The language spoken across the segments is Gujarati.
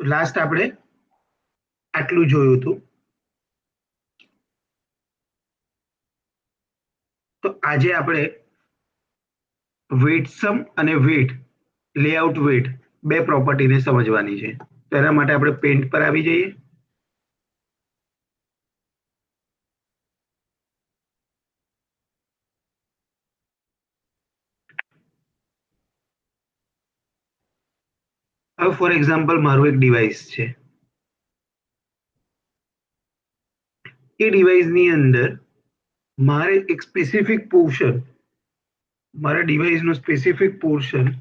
લાસ્ટ આપણે આટલું જોયું હતું. તો આજે આપણે વેટ સમ અને વેટ લેઆઉટ વેટ બે પ્રોપર્ટીને સમજવાની છે. તો એના માટે આપણે પેન્ટ પર આવી જઈએ. હવે ફોર એક્ઝામ્પલ મારું એક ડિવાઇસ છે. એ ડિવાઇસની અંદર મારે એક સ્પેસિફિક પોર્શન, મારા ડિવાઇસનો સ્પેસિફિક પોર્શન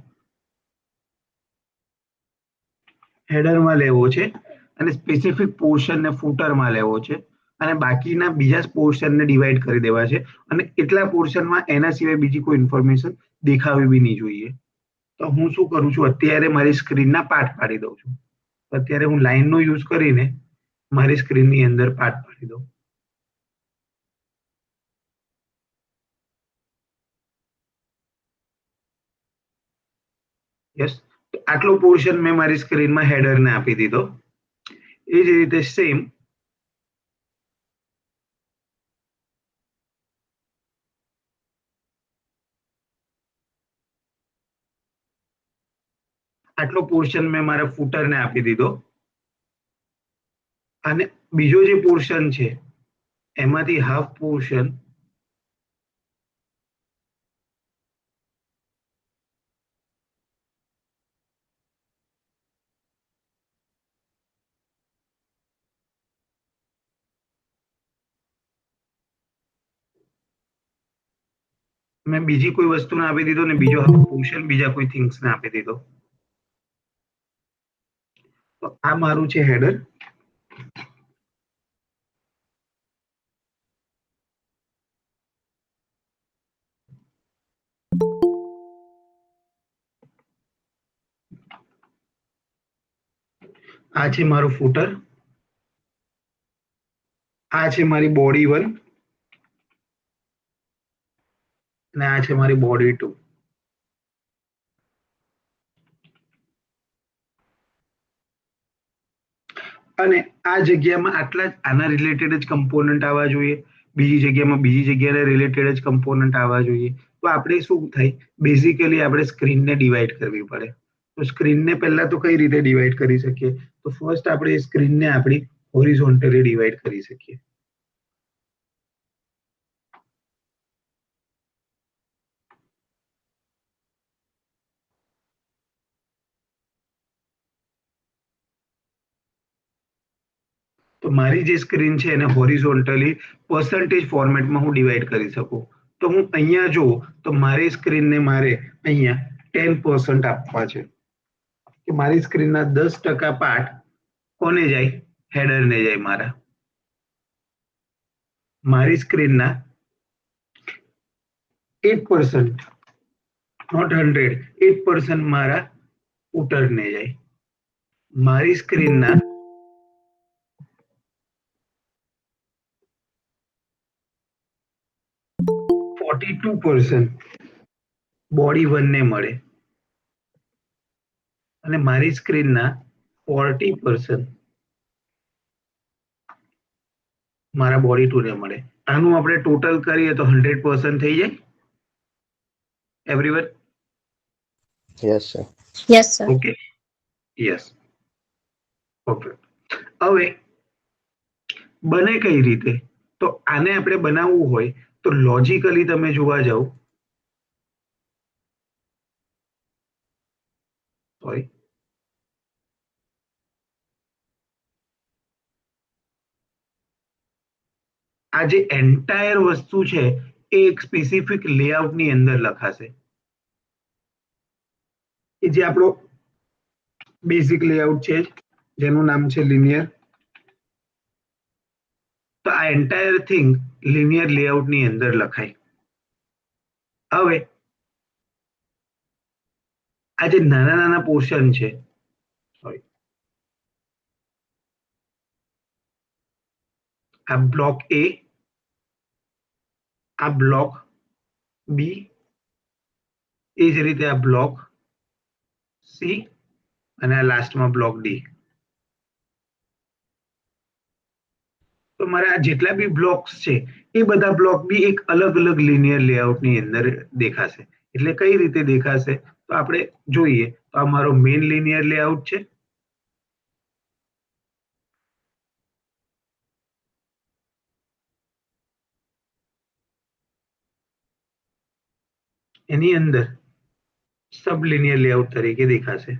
હેડરમાં લેવો છે અને સ્પેસિફિક પોર્શનને ફૂટરમાં લેવો છે અને બાકીના બીજા પોર્શનને ડિવાઈડ કરી દેવા છે અને એટલા પોર્શનમાં એના સિવાય બીજી કોઈ ઇન્ફોર્મેશન દેખાવી બી નહીં જોઈએ. તો હું શું કરું છું, અત્યારે મારી સ્ક્રીનના પાર્ટ પાડી દઉં છું. અત્યારે હું લાઈનનો યુઝ કરીને મારી સ્ક્રીનની અંદર પાર્ટ પાડી દઉં. યસ, આટલો પોર્શન મેં મારી સ્ક્રીનમાં હેડરને આપી દીધો. એ જ રીતે સેમ આટલો પોર્શન મેં મારા ફૂટરને આપી દીધો અને બીજો જે પોર્શન છે એમાંથી હાફ પોર્શન મેં બીજી કોઈ વસ્તુને આપી દીધો ને બીજો હાફ પોર્શન બીજા કોઈ થિંગ્સને આપી દીધો. તો આ મારું છે હેડર. આ છે મારું ફૂટર. આ છે મારી બોડી 1 અને આ છે મારી બોડી 2. અને આ જગ્યામાં આટલા જ આના રિલેટેડ જ કમ્પોનન્ટ આવવા જોઈએ, બીજી જગ્યામાં બીજી જગ્યાને રિલેટેડ જ કમ્પોનન્ટ આવવા જોઈએ. તો આપણે શું થાય, બેઝિકલી આપણે સ્ક્રીનને ડિવાઈડ કરવી પડે. તો સ્ક્રીનને પહેલા તો કઈ રીતે ડિવાઈડ કરી શકીએ, તો ફર્સ્ટ આપણે સ્ક્રીનને આપણી હોરિઝોન્ટલી ડિવાઈડ કરી શકીએ. તો મારી જે સ્ક્રીન છે એને હોરિઝોન્ટલી પર્સન્ટેજ ફોર્મેટમાં હું ડિવાઈડ કરી શકું. તો હું અહીંયા જો તો મારી સ્ક્રીનને મારે અહીંયા 10% આપવા છે કે મારી સ્ક્રીનના 10% પાર્ટ કોને જાય, હેડરને જાય. મારી સ્ક્રીનના 8%, નોટ 100, 8% મારા ફૂટરને જાય. મારી સ્ક્રીનના 42% બોડી 1 ને મળે અને મારી સ્ક્રીનના 40% મારા બોડી 2 ને મળે. આનું આપણે ટોટલ કરીએ તો 100% થઈ જાય. Everyone? Yes sir. Yes sir. Okay, yes. Okay, હવે બને કઈ રીતે, તો આને આપણે બનાવવું હોય તો લોજિકલી તમે જોવા જાઓ, સોરી, આ જે એન્ટાયર વસ્તુ છે એ એક સ્પેસિફિક લેઆઉટની અંદર લખાશે, કે જે આપણો બેઝિક લેઆઉટ છે જેનું નામ છે લિનિયર. તો આ એન્ટાયર થિંગ લિનિયર લેઆઉટની અંદર લખાય. હવે આ જે નાના નાના પોર્શન છે, સોરી, આ બ્લોક એ, આ બ્લોક બી, એ જ રીતે આ બ્લોક સી અને આ લાસ્ટમાં બ્લોક ડી. તો મારા આ જેટલા બી બ્લોક્સ છે એ બધા બ્લોક બી એક અલગ અલગ લિનિયર લેઆઉટની અંદર દેખાશે. એટલે કઈ રીતે દેખાશે તો આપણે જોઈએ. તો આ મારો મેઇન લિનિયર લેઆઉટ છે. એની અંદર સબ લિનિયર લેઆઉટ તરીકે દેખાશે.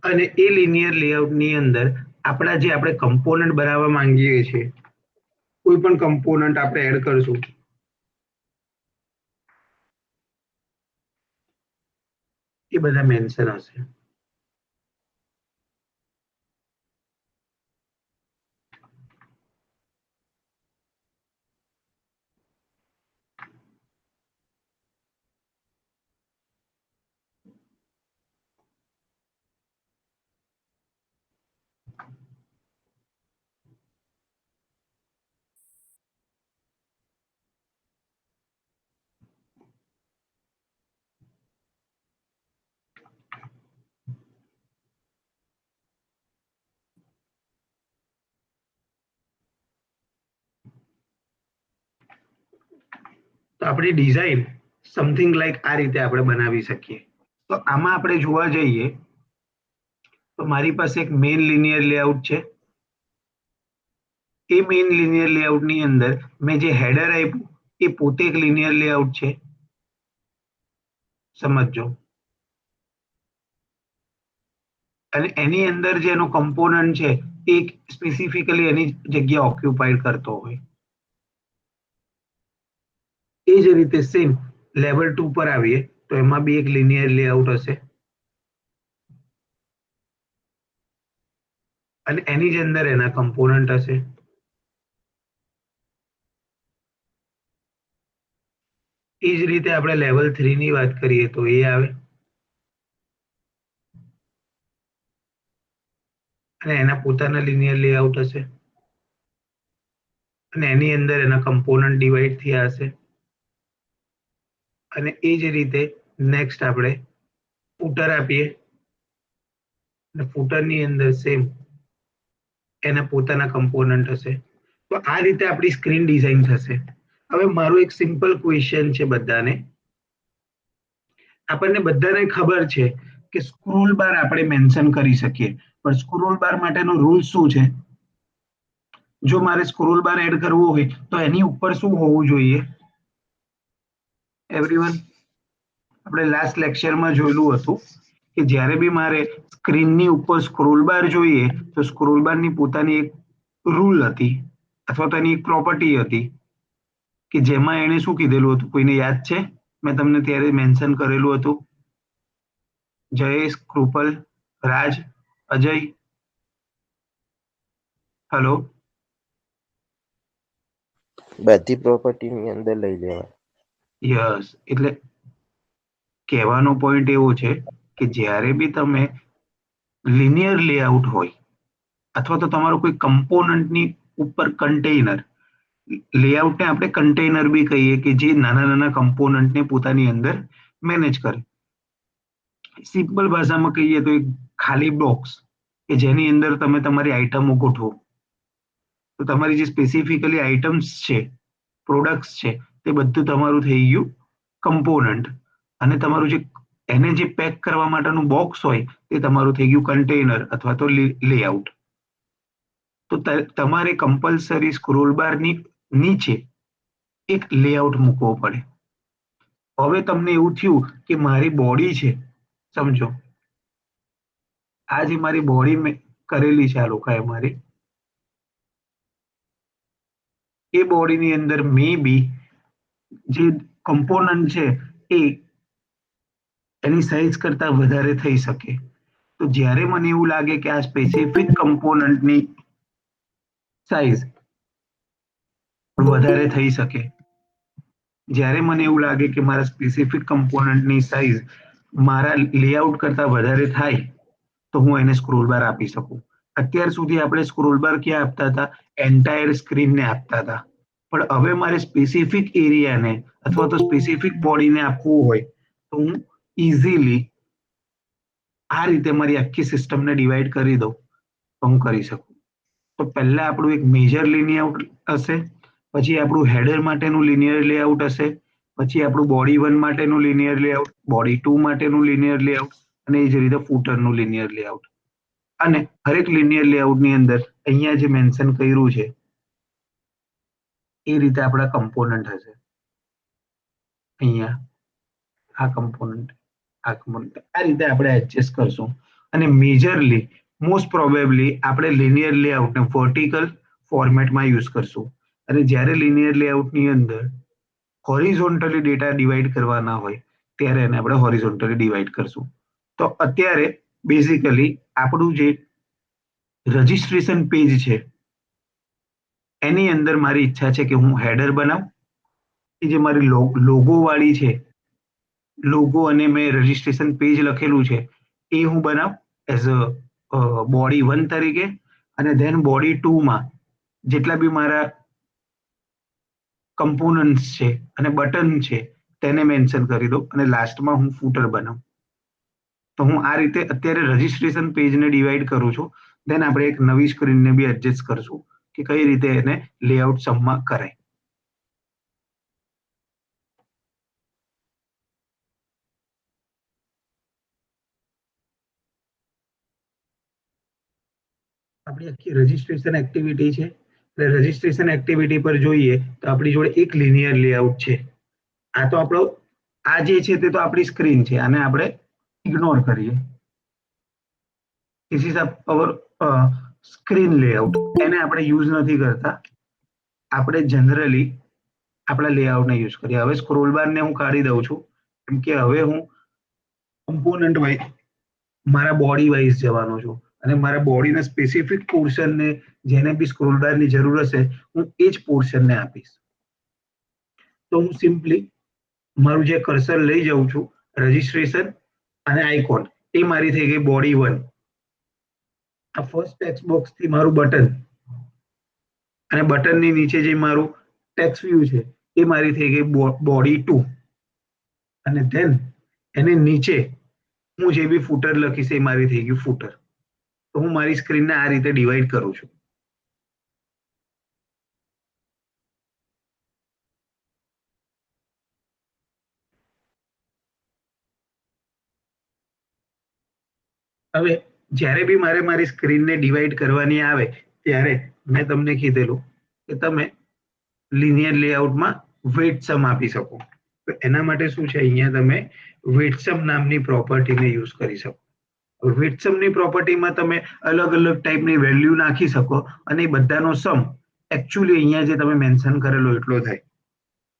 અને એ લિનિયર લેઆઉટની અંદર આપણા જે આપણે કમ્પોનન્ટ બનાવવા માંગીએ છીએ, કોઈ પણ કમ્પોનન્ટ આપણે એડ કરશું, એ બધા મેન્શન હશે. તો આપણી ડિઝાઇન સમથિંગ લાઈક આ રીતે આપણે બનાવી શકીએ. તો આમાં આપણે જોવા જઈએ તો મારી પાસે એક મેઇન લિનિયર લેઆઉટ છે. એ મેઇન લિનિયર લેઆઉટની અંદર મેં જે હેડર આપ્યું એ પોતે એક લિનિયર લેઆઉટ છે. સમજો. અને એની અંદર જે એનો કમ્પોનન્ટ છે એ સ્પેસિફિકલી એની જગ્યા ઓક્યુપાઈડ કરતો હોય. એ જ રીતે સેમ લેવલ 2 પર આવીએ તો એમાં બી એક લિનિયર લેઆઉટ હશે. અને એની જ અંદર એના કમ્પોનન્ટ હશે. એ જ રીતે આપણે લેવલ 3 ની વાત કરીએ તો એ આવે. અને એના પોતાના લિનિયર લેઆઉટ હશે. અને એની અંદર એના કમ્પોનન્ટ ડિવાઈડ થયા હશે. અને એ જ રીતે નેક્સ્ટ આપણે ફૂટર આપીએ અને ફૂટરની અંદર સેમ એના પોતાના કમ્પોનન્ટ હશે. તો આ રીતે આપણી સ્ક્રીન ડિઝાઇન થશે. હવે મારો એક સિમ્પલ ક્વેશ્ચન છે બધાને. આપણને બધાને ખબર છે કે સ્ક્રોલ બાર આપણે મેન્શન કરી શકીએ, પણ સ્ક્રોલ બાર માટેનો રૂલ શું છે? જો મારે સ્ક્રોલ બાર એડ કરવો હોય તો એની ઉપર શું હોવું જોઈએ? એવરીવન, આપણે લાસ્ટ લેક્ચરમાં જોયેલું હતું કે જ્યારે બી મારે સ્ક્રીનની ઉપર સ્ક્રોલ બાર જોઈએ તો સ્ક્રોલ બારની પોતાની એક રૂલ હતી અથવા તો એની એક પ્રોપર્ટી હતી કે જેમાં એને શું કીધેલું હતું? કોઈને યાદ છે? મેં તમને ત્યારે મેન્શન કરેલું હતું. જયેશ, કૃપલ, રાજ, અજય, હલો. બધી પ્રોપર્ટીની અંદર લઈ લેવાય. યસ, એટલે કહેવાનો પોઈન્ટ એવો છે કે જ્યારે બી તમે લિનિયર લેઆઉટ હોય અથવા તો તમારો કોઈ કમ્પોનન્ટની ઉપર કન્ટેનર, લેઆઉટને આપણે કન્ટેનર બી કહીએ કે જે નાના નાના કમ્પોનન્ટને પોતાની અંદર મેનેજ કરે. સિમ્પલ ભાષામાં કહીએ તો એક ખાલી બોક્સ કે જેની અંદર તમે તમારી આઈટમો ગોઠવો. તો તમારી જે સ્પેસિફિકલી આઇટમ્સ છે, પ્રોડક્ટ્સ છે, તે બધું તમારું થઈ ગયું કમ્પોનન્ટ. અને તમારું જે એને જે પેક કરવા માટેનું બોક્સ હોય તે તમારું થઈ ગયું કન્ટેનર અથવા તો લેઆઉટ. તો તમારે કમ્પલસરી સ્ક્રોલ બારની નીચે એક લેઆઉટ મૂકવો પડે. હવે તમને એવું થયું કે મારી બોડી છે, સમજો આ જે મારી બોડી કરેલી છે આ લોકોએ મારી, એ બોડીની અંદર મે બી જે કમ્પોનન્ટ છે એ એની સાઇઝ કરતા વધારે થઈ શકે. તો જ્યારે મને એવું લાગે કે આ સ્પેસિફિક કમ્પોનન્ટની સાઇઝ વધારે થઈ શકે, જ્યારે મને એવું લાગે કે મારા સ્પેસિફિક કમ્પોનન્ટની સાઇઝ મારા લેઆઉટ કરતા વધારે થાય તો હું એને સ્ક્રોલ બાર આપી શકું. અત્યાર સુધી આપણે સ્ક્રોલ બાર ક્યાં આપતા હતા? એન્ટાયર સ્ક્રીનને આપતા હતા. પણ હવે મારે સ્પેસિફિક એરિયાને અથવા તો સ્પેસિફિક બોડીને આપવું હોય તો હું ઇઝીલી આ રીતે મારી આખી સિસ્ટમને ડિવાઈડ કરી દઉં તો હું કરી શકું. તો પહેલા આપણું એક મેજર લેઆઉટ હશે, પછી આપણું હેડર માટેનું લિનિયર લેઆઉટ હશે, પછી આપણું બોડી 1 માટેનું લિનિયર લેઆઉટ, બોડી 2 માટેનું લિનિયર લેઆઉટ અને એ જ રીતે ફૂટરનું લિનિયર લેઆઉટ. અને હરેક લિનિયર લેઆઉટની અંદર અહીંયા જે મેન્શન કર્યું છે એ રીતે આપણા કમ્પોનન્ટ હશે. અહીંયા આ કમ્પોનન્ટ આ રીતે આપણે એડજસ્ટ કરશું. અને મેજરલી મોસ્ટ પ્રોબેબલી આપણે લિનિયર લેઆઉટને વર્ટિકલ ફોર્મેટમાં યુઝ કરશું. અને જ્યારે લિનિયર લેઆઉટની અંદર હોરિઝોન્ટલી ડેટા ડિવાઈડ કરવાના હોય ત્યારે એને આપણે હોરિઝોન્ટલી ડિવાઈડ કરશું. તો અત્યારે બેઝિકલી આપણું જે રજિસ્ટ્રેશન પેજ છે એની અંદર મારી ઈચ્છા છે કે હું હેડર બનાવું, એ જે મારી લોગો વાળી છે, લોગો અને મેં રજિસ્ટ્રેશન પેજ લખેલું છે એ હું બનાવું એઝ અ બોડી 1 તરીકે, અને ધેન બોડી 2 માં જેટલા બી મારા કમ્પોનન્ટ્સ છે અને બટન છે તેને મેન્શન કરી દઉં અને લાસ્ટમાં હું ફૂટર બનાવું. તો હું આ રીતે અત્યારે રજિસ્ટ્રેશન પેજને ડિવાઈડ કરું છું. દેન આપણે એક નવી સ્ક્રીનને બી એડજસ્ટ કરશું કે કઈ રીતે એને લેઆઉટ સમમાં કરાય. આપણી આખી રજિસ્ટ્રેશન એક્ટિવિટી છે. એટલે રજિસ્ટ્રેશન એક્ટિવિટી પર જોઈએ તો આપણી જોડે એક લિનિયર લેઆઉટ છે. આ તો આપણો આ જે છે તે તો આપણી સ્ક્રીન છે, આને આપણે ઇગ્નોર કરીએ. This is our screen layout. એને આપણે યુઝ નથી કરતા. આપણે જનરલી આપણા લેઆઉટને યુઝ કરીએ. હવે સ્ક્રોલ બારને હું કાઢી દઉં છું કેમ કે હવે હું કમ્પોનન્ટ વાઇઝ મારા બોડી વાઇઝ જવાનો છું અને મારા બોડીના સ્પેસિફિક પોર્શનને જેને બી સ્ક્રોલ બારની જરૂર હશે હું એ જ પોર્શનને આપીશ. તો હું સિમ્પલી મારું જે કર્સર લઈ જાઉં છું, રજિસ્ટ્રેશન અને આઇકોન, એ મારી થઈ ગઈ બોડી 1. આ ફર્સ્ટ ટેક્સ્ટ બોક્સથી મારું બટન અને બટનની નીચે જે મારું ટેક્સ્ટ વ્યૂ છે એ મારી થઈ ગઈ બોડી 2. અને ધેન એને નીચે હું જે બી ફૂટર લખીશ એ મારી થઈ ગયું ફૂટર. તો હું મારી સ્ક્રીનને આ રીતે ડિવાઈડ કરું છું. હવે જ્યારે બી મારે મારી સ્ક્રીનને ડિવાઈડ કરવાની આવે ત્યારે મેં તમને કીધેલું કે તમે લિનિયર લેઆઉટમાં વેટ સમ આપી શકો. તો એના માટે શું છે, અહીંયા તમે વેટસમ નામની પ્રોપર્ટીને યુઝ કરી શકો. વેટસમની પ્રોપર્ટીમાં તમે અલગ અલગ ટાઈપની વેલ્યુ નાખી શકો અને એ બધાનો સમ એકચ્યુઅલી અહીંયા જે તમે મેન્શન કરેલો એટલો થાય.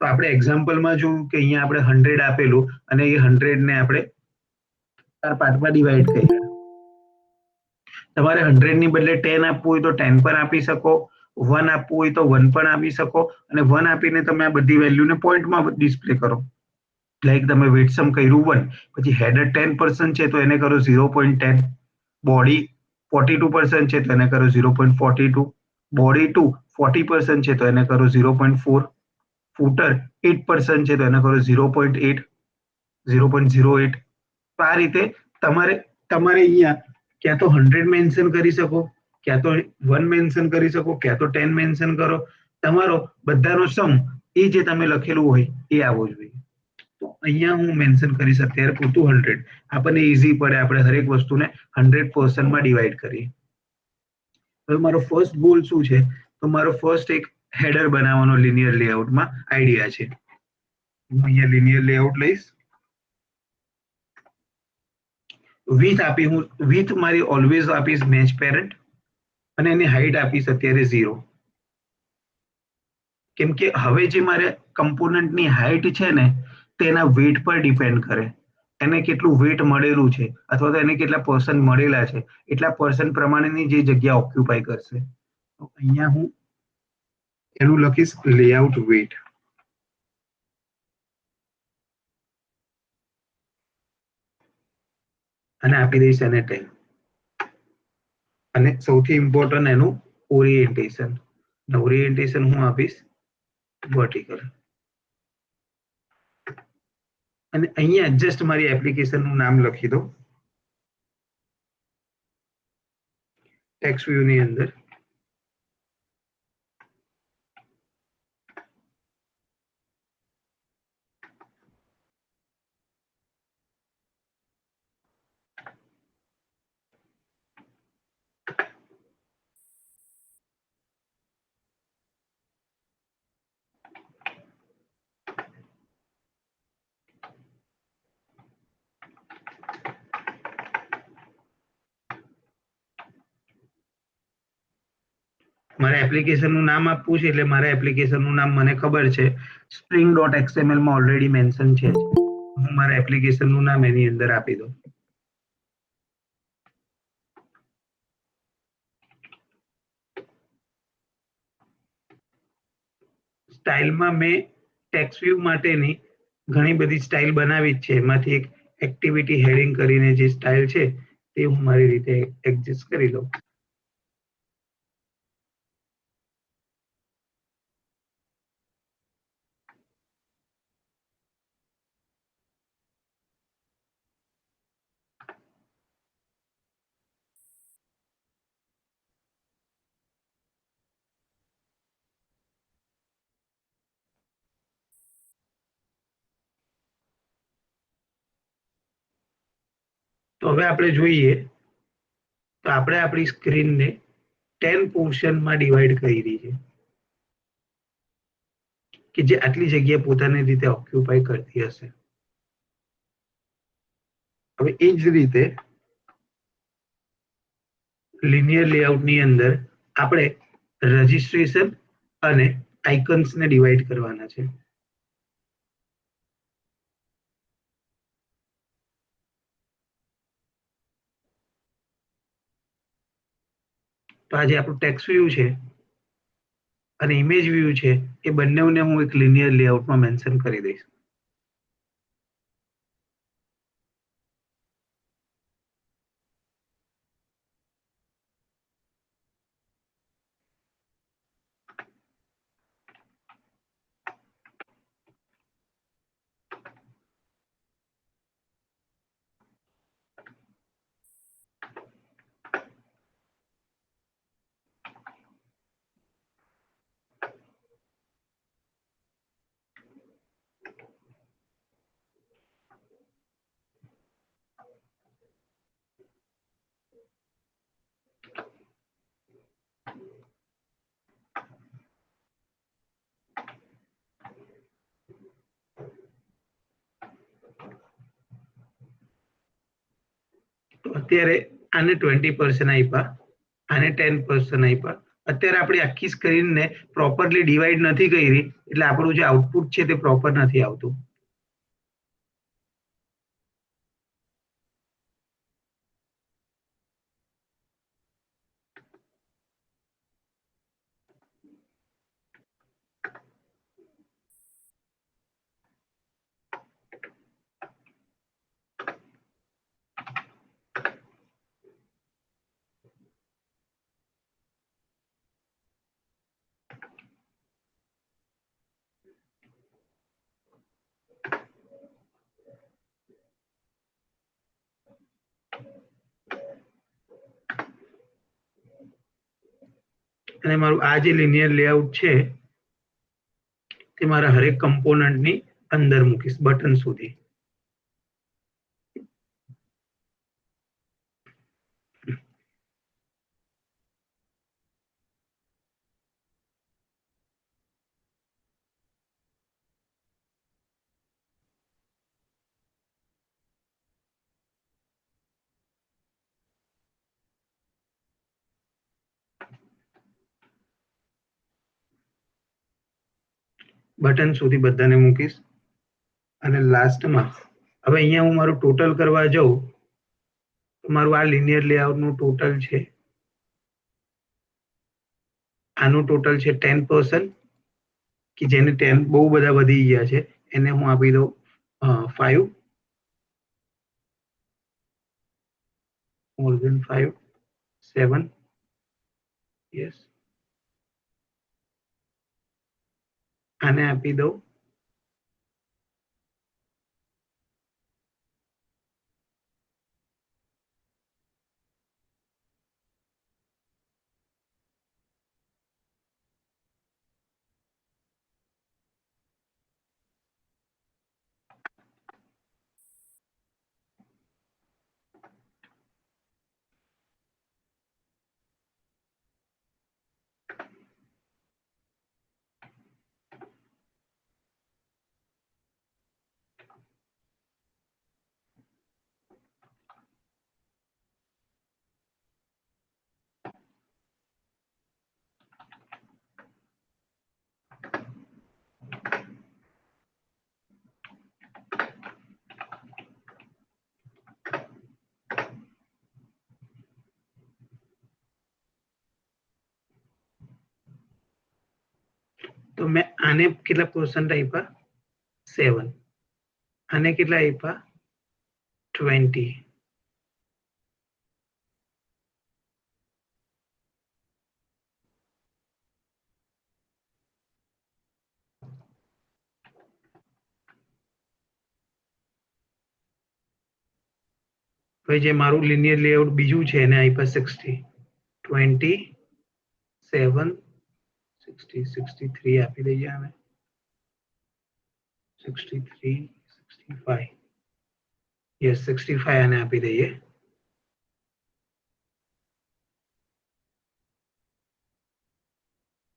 તો આપણે એક્ઝામ્પલમાં જોયું કે અહીંયા આપણે 100 આપેલું અને એ 100 ને આપણે 4 પાર્ટમાં ડિવાઈડ કર્યા. તમારે 100 ની બદલે 10 આપવું હોય તો 10 પણ આપી શકો, 1 આપવું હોય તો 1 પણ આપી શકો અને 1 આપીને તમે આ બધી વેલ્યુને પોઈન્ટમાં ડિસ્પ્લે કરો. લાઈક તમે વેટસમ કર્યું 1, પછી હેડર 10% છે તો એને કરો 0.10, બોડી 42% છે તો એને કરો 0.42, બોડી 2 40% છે તો એને કરો 0.4, ફૂટર 8% છે તો એને કરો 0.8, 0.08. તો આ રીતે તમારે અહીંયા ક્યાં તો 100 મેન્શન કરી શકો, ક્યાં તો 1 મેન્શન કરી શકો, ક્યાં તો 10 મેન્શન કરો. તમારો બધાનો સમ એ જે તમે લખેલું હોય એ આવવો જોઈએ. તો અહીંયા હું મેન્શન કરીશ અત્યારે પૂરતું 100. આપણને ઈઝી પડે, આપણે હરેક વસ્તુને 100% ડિવાઈડ કરીએ. હવે મારો ફર્સ્ટ ગોલ શું છે? તો મારો ફર્સ્ટ એક હેડર બનાવવાનો લિનિયર લેઆઉટમાં આઈડિયા છે. હું અહીંયા લિનિયર લેઆઉટ લઈશ. વિથ મારી ઓલવેઝ આપીશ મેચ પેરેન્ટ અને એની હાઈટ આપીશ અત્યારે 0. કેમ કે હવે જે મારે કમ્પોનન્ટની હાઈટ છે ને તેના વેટ પર ડિપેન્ડ કરે. એને કેટલું વેટ મળેલું છે અથવા તો એને કેટલા પર્સન્ટ મળેલા છે એટલા પર્સન્ટ પ્રમાણેની જે જગ્યા ઓક્યુપાય કરશે. તો અહીંયા હું એનું લખીશ લેઆઉટ વેટ અને આપી દઈશ એને 10. અને સૌથી ઇમ્પોર્ટન્ટ એનું ઓરિએન્ટેશન. ઓરિએન્ટેશન હું આપીશ વર્ટિકલ. અને અહીંયા જસ્ટ મારી એપ્લિકેશનનું નામ લખી દો ટેક્સ્ટ વ્યૂ ની અંદર. મારે એપ્લિકેશનનું નામ આપવું છે એટલે મારા એપ્લિકેશનનું નામ મને ખબર છે spring.xml માં ઓલરેડી મેન્શન છે. હું મારા એપ્લિકેશનનું નામ એની અંદર આપી દઉં. સ્ટાઇલમાં મેં ટેક્સ્ટ વ્યૂ માટેની ઘણી બધી સ્ટાઇલ બનાવી જ છે. એમાંથી એક એક્ટિવિટી હેડિંગ કરીને જે સ્ટાઇલ છે તે હું મારી રીતે એડજસ્ટ કરી લઉં. તો હવે આપણે જોઈએ તો આપણે આપણી સ્ક્રીનને 10 પોર્શનમાં ડિવાઈડ કરી છે કે જે આટલી જગ્યા પોતાની રીતે ઓક્યુપાય કરતી હશે. હવે એ જ રીતે લિનિયર લેઆઉટની અંદર આપણે રજિસ્ટ્રેશન અને આઇકન્સને ડિવાઈડ કરવાના છે. તો આ જે આપણું ટેક્સ્ટ વ્યૂ છે અને ઇમેજ વ્યૂ છે એ બંનેને હું એક લિનિયર લેઆઉટમાં મેન્શન કરી દઈશ. તો અત્યારે આને 20% આપ્યા, આને 10% આપ્યા. અત્યારે આપણી આખી સ્ક્રીનને પ્રોપરલી ડિવાઈડ નથી કરી એટલે આપણું જે આઉટપુટ છે તે પ્રોપર નથી આવતું. અને મારું આ જે લિનિયર લેઆઉટ છે તે મારા હરેક કમ્પોનન્ટની અંદર મૂકીશ બટન સુધી. બટન સુધી બધાને મૂકીશ અને લાસ્ટમાં હવે અહીંયા હું મારું ટોટલ કરવા જાઉં તો મારું આ લિનિયર લેઆઉટનું ટોટલ છે, આનું ટોટલ છે 10%, કે જેને 10 બહુ બધા વધી ગયા છે એને હું આપી દઉં 5, more than 5, 7, yes, આને આપી દઉં તો મેં આને કેટલા પર્સન્ટ આપ્યા 7, આને કેટલા આપ્યા 20, હવે જે મારું લિનિયર લેઆઉટ બીજું છે એને આપ્યા 60, 20, 7, 60, 63 આપી દઈએ આને 63, 65, યસ 65 આને આપી દઈએ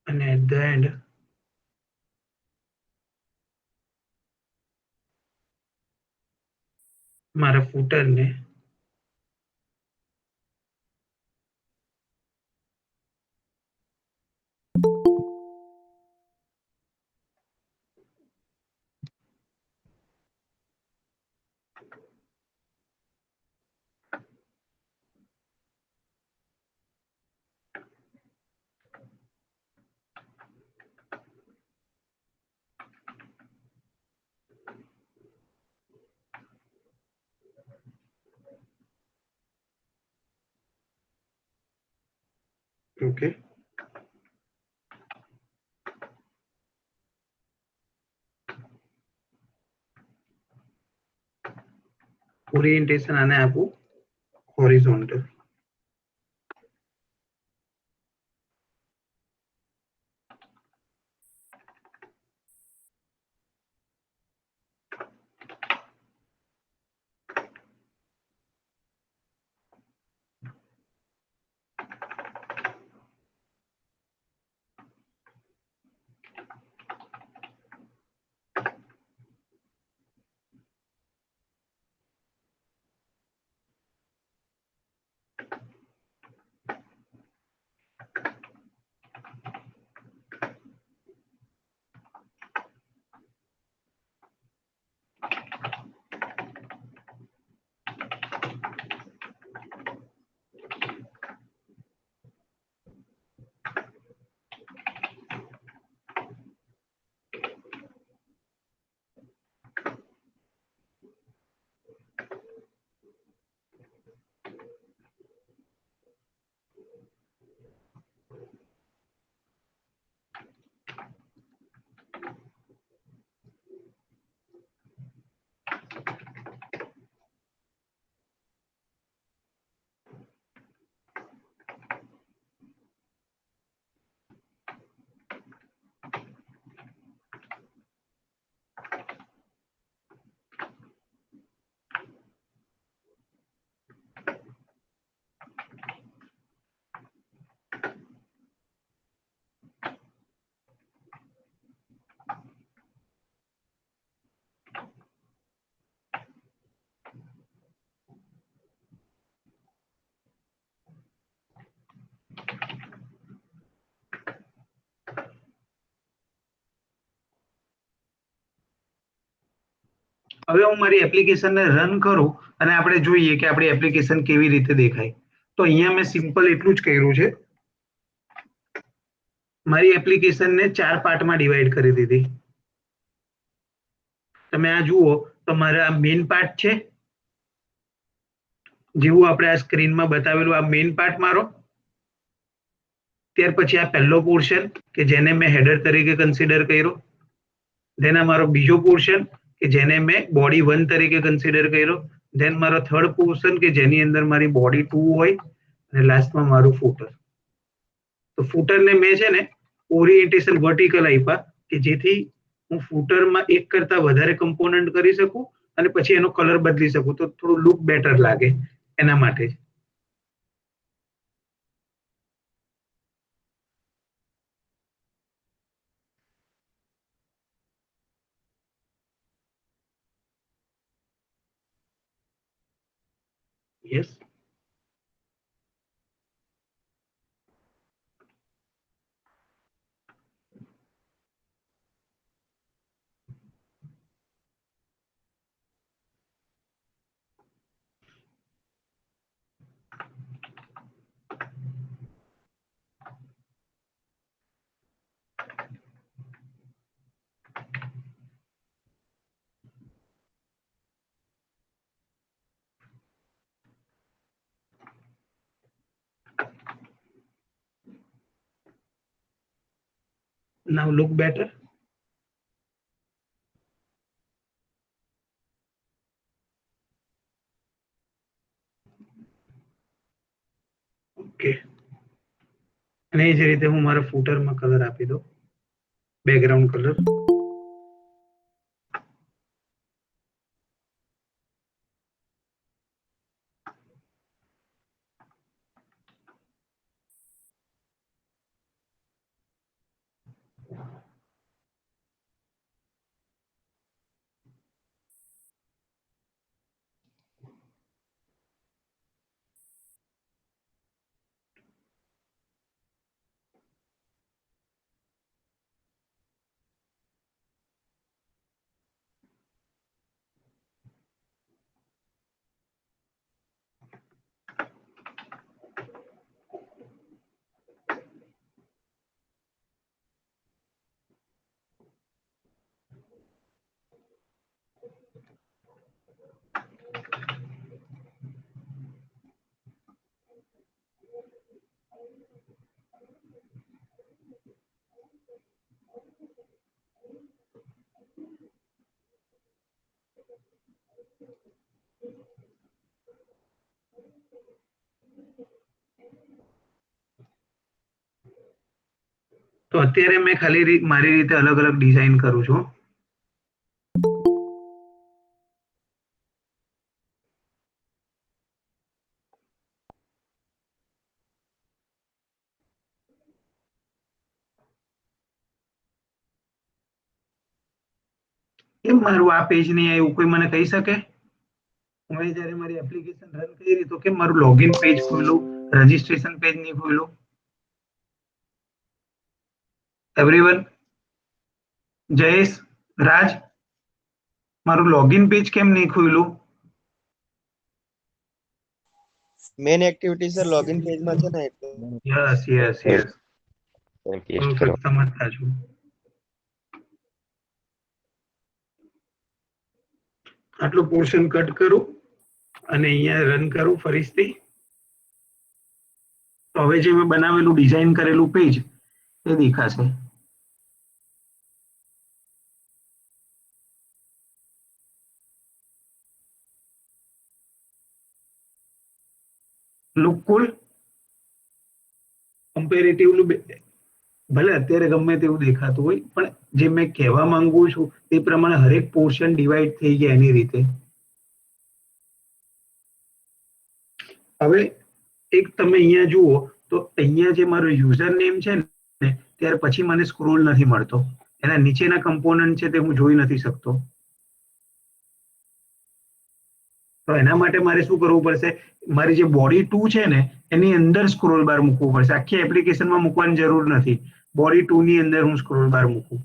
અને એટ ધ એન્ડ મારા ફૂટરને ઓકે ઓરિએન્ટેશન આને આપું હોરિઝોન્ટલ, હવે હું મારી એપ્લિકેશનને રન કરું અને આપણે જોઈએ કે આપણી એપ્લિકેશન કેવી રીતે દેખાય. તો અહીંયા મેં સિમ્પલ એટલું જ કર્યું છે. મારી એપ્લિકેશનને 4 પાર્ટમાં ડિવાઈડ કરી દીધી. તમે આ જુઓ તો મારા મેઇન પાર્ટ છે, જેવું આપણે આ સ્ક્રીનમાં બતાવેલું આ મેઇન પાર્ટ મારો. ત્યાર પછી આ પહેલો પોર્શન કે જેને મેં હેડર તરીકે કન્સિડર કર્યો. ધેન આ મારો બીજો પોર્શન કે જેને મેં બોડી 1 તરીકે કન્સિડર કર્યો. ધેન મારો થર્ડ પોર્શન કે જેની અંદર મારી બોડી 2 હોય અને લાસ્ટમાં મારું ફૂટર. તો ફૂટરને મેં છે ને ઓરિએન્ટેશન વર્ટિકલ આપ્યા કે જેથી હું ફૂટરમાં એક કરતા વધારે કમ્પોનન્ટ કરી શકું અને પછી એનો કલર બદલી શકું તો થોડું લુક બેટર લાગે એના માટે. Yes. Now look better. Okay. અને એ જ રીતે હું મારા ફૂટરમાં કલર આપી દઉં, બેકગ્રાઉન્ડ કલર. તો અત્યારે મેં ખાલી મારી રીતે અલગ અલગ ડિઝાઇન કરું છું. કેમ મારું આ પેજ નહીં આવ્યું, કોઈ મને કહી શકે? મેં જ્યારે મારી એપ્લિકેશન રન કરી તો કેમ મારું લોગિન પેજ ખોલ્યું, રજિસ્ટ્રેશન પેજ નહીં ખોલ્યું? એવરીવન, જયેશ, રાજ, મારું લોગિન પેજ કેમ નહીં ખોલ્યું? મેન એક્ટિવિટી સર લોગિન પેજમાં છે ને એટલે. Yes yes yes. પેસ્ટ કરો. સમજતા છું. આટલું પોર્શન કટ કરું અને અહીંયા રન કરું ફરીથી. તો હવે જે મેં બનાવેલું ડિઝાઇન કરેલું પેજ એ દેખાશે. લુક કુલ. કમ્પેરેટિવલી ભલે અત્યારે ગમે તેવું દેખાતું હોય પણ જે મેં કહેવા માંગુ છું તે પ્રમાણે હરેક પોર્શન ડિવાઈડ થઈ ગયા એની રીતે. હવે એક તમે અહીંયા જુઓ તો અહીંયા જે મારો યુઝર નેમ છે ને ત્યાર પછી મને સ્ક્રોલ નથી મળતો, એના નીચેના કમ્પોનન્ટ છે તે હું જોઈ નથી શકતો. તો એના માટે મારે શું કરવું પડશે, મારી જે બોડી 2 છે ને એની અંદર સ્ક્રોલ બાર મૂકવું પડશે. આખી એપ્લિકેશનમાં મૂકવાની જરૂર નથી, બોડી 2 ની અંદર હું સ્ક્રોલ બાર મૂકું.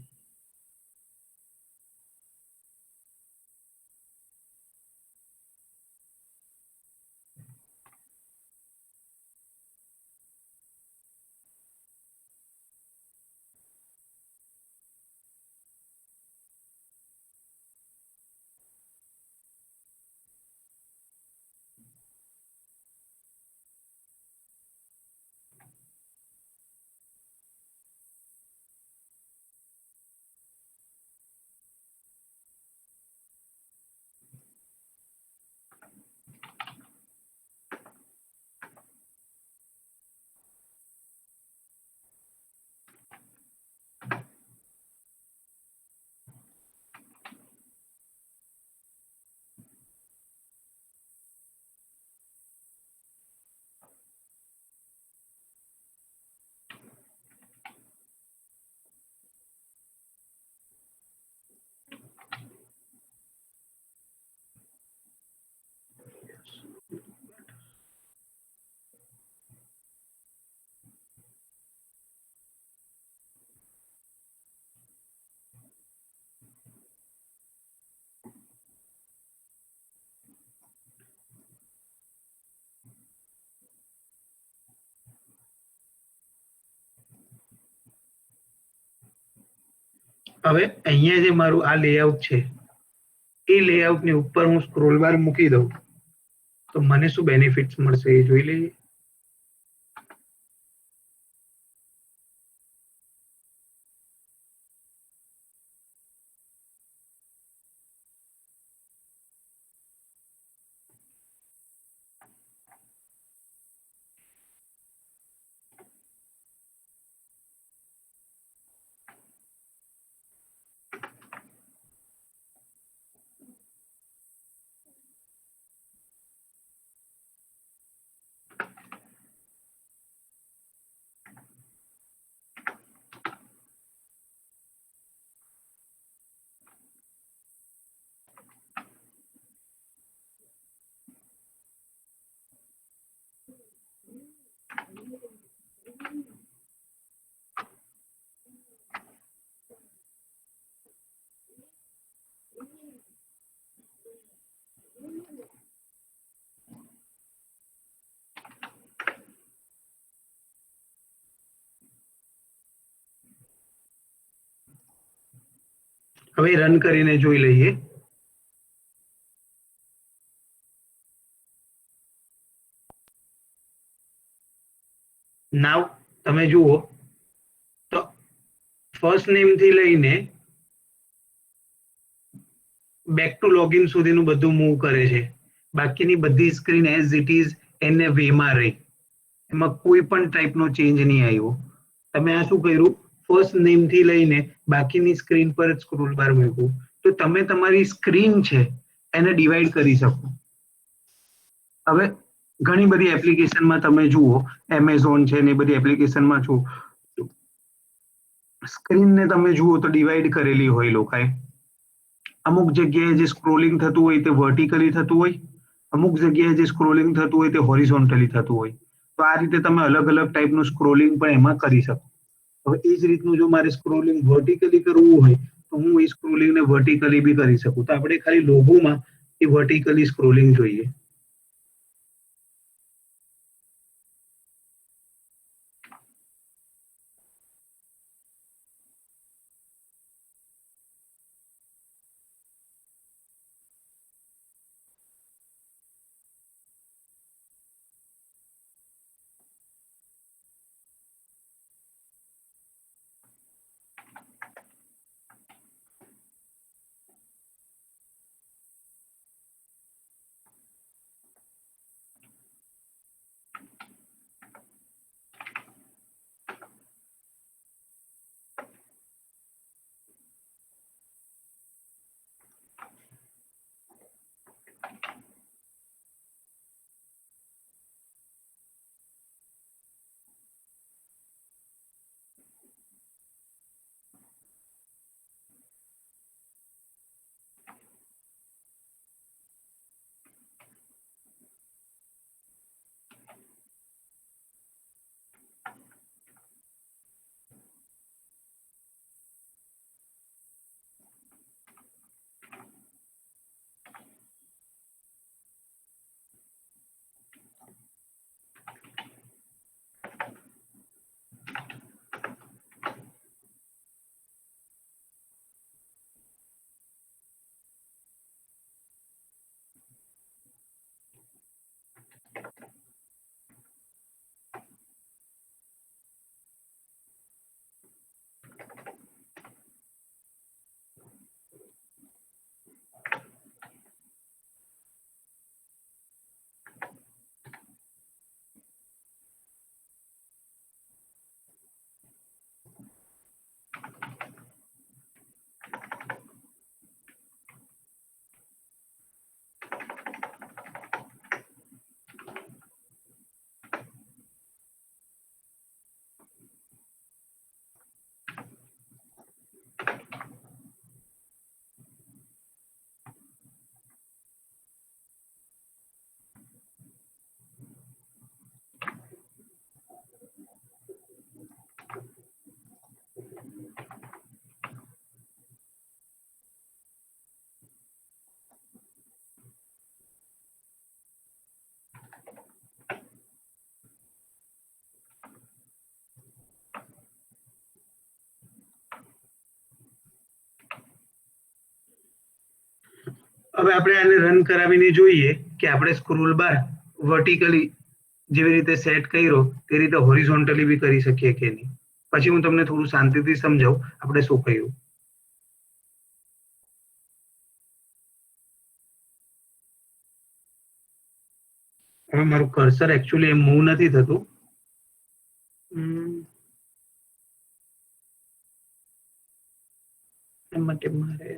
હવે અહીંયા જે મારું આ લેઆઉટ છે એ લેઆઉટની ઉપર હું સ્ક્રોલ બાર મૂકી દઉં તો મને શું બેનિફિટ્સ મળશે એ જોઈ લઈએ. હવે રન કરીને જોઈ લઈએ. નાવ તમે જુઓ તો ફર્સ્ટ નેમ થી લઈને બેક ટુ લોગિન સુધીનું બધું મૂવ કરે છે. બાકીની બધી સ્ક્રીન એઝ ઇટ ઇઝ એને વેમાં રહી, એમાં કોઈ પણ ટાઈપનો ચેન્જ નહીં આવ્યો. તમે આ શું કર્યું, ફર્સ્ટ નેમ થી લઈને બાકીની સ્ક્રીન પર જ સ્ક્રોલ બાર મૂક્યું તો તમે તમારી સ્ક્રીન છે એને ડિવાઈડ કરી શકો. હવે ઘણી બધી એપ્લિકેશનમાં તમે જુઓ, એમેઝોન છે ને એ બધી એપ્લિકેશનમાં જુઓ, સ્ક્રીનને તમે જુઓ તો ડિવાઈડ કરેલી હોય લોકોએ. અમુક જગ્યાએ જે સ્ક્રોલિંગ થતું હોય તે વર્ટિકલી થતું હોય, અમુક જગ્યાએ જે સ્ક્રોલિંગ થતું હોય તે હોરિઝોન્ટલી થતું હોય. તો આ રીતે તમે અલગ અલગ ટાઈપનું સ્ક્રોલિંગ પણ એમાં કરી શકો. હવે એ જ રીતનું જો મારે સ્ક્રોલિંગ વર્ટિકલી કરવું હોય તો હું એ સ્ક્રોલિંગને વર્ટિકલી બી કરી શકું. તો આપણે ખાલી લોગોમાં એ વર્ટિકલી સ્ક્રોલિંગ જોઈએ. હવે આપણે આને રન કરાવીને જોઈએ કે આપણે સ્ક્રોલ બાર વર્ટિકલી જેવી રીતે સેટ કર્યો તે રીતે હોરિઝોન્ટલી બી કરી શકીએ કે નહીં. પછી હું તમને થોડું શાંતિથી સમજાવું આપણે શું કર્યું. હવે મારું કર્સર એકચ્યુઅલી એમ મૂવ નથી થતું. એ માટે મારે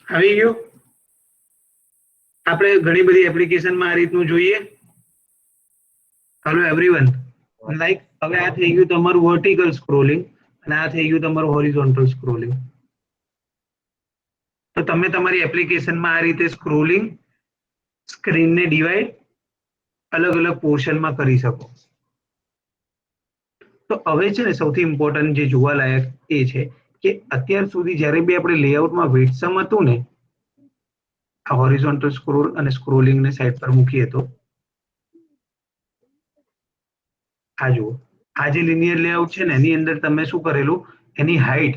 આવી ગયું. આપણે ઘણી બધી એપ્લિકેશનમાં આ રીતનું જોઈએ. હેલો એવરીવન, લાઈક હવે આ થઈ ગયું તમારું વર્ટિકલ સ્ક્રોલિંગ અને આ થઈ ગયું તમારું હોરિઝોન્ટલ સ્ક્રોલિંગ. તો તમે તમારી એપ્લિકેશનમાં આ રીતે સ્ક્રોલિંગ સ્ક્રીનને ડિવાઈડ અલગ અલગ પોર્શનમાં કરી શકો. તો હવે છે ને સૌથી ઇમ્પોર્ટન્ટ જે જોવાલાયક એ છે કે અત્યાર સુધી જ્યારે બી આપણે લેઆઉટમાં વિડ્થસમ હતું ને, આ હોરિઝોન્ટલ સ્ક્રોલ અને સ્ક્રોલિંગને સાઈડ પર મૂકીએ તો આ જુઓ, આ જે લિનિયર લેઆઉટ છે ને એની અંદર તમે શું કરેલું, એની હાઈટ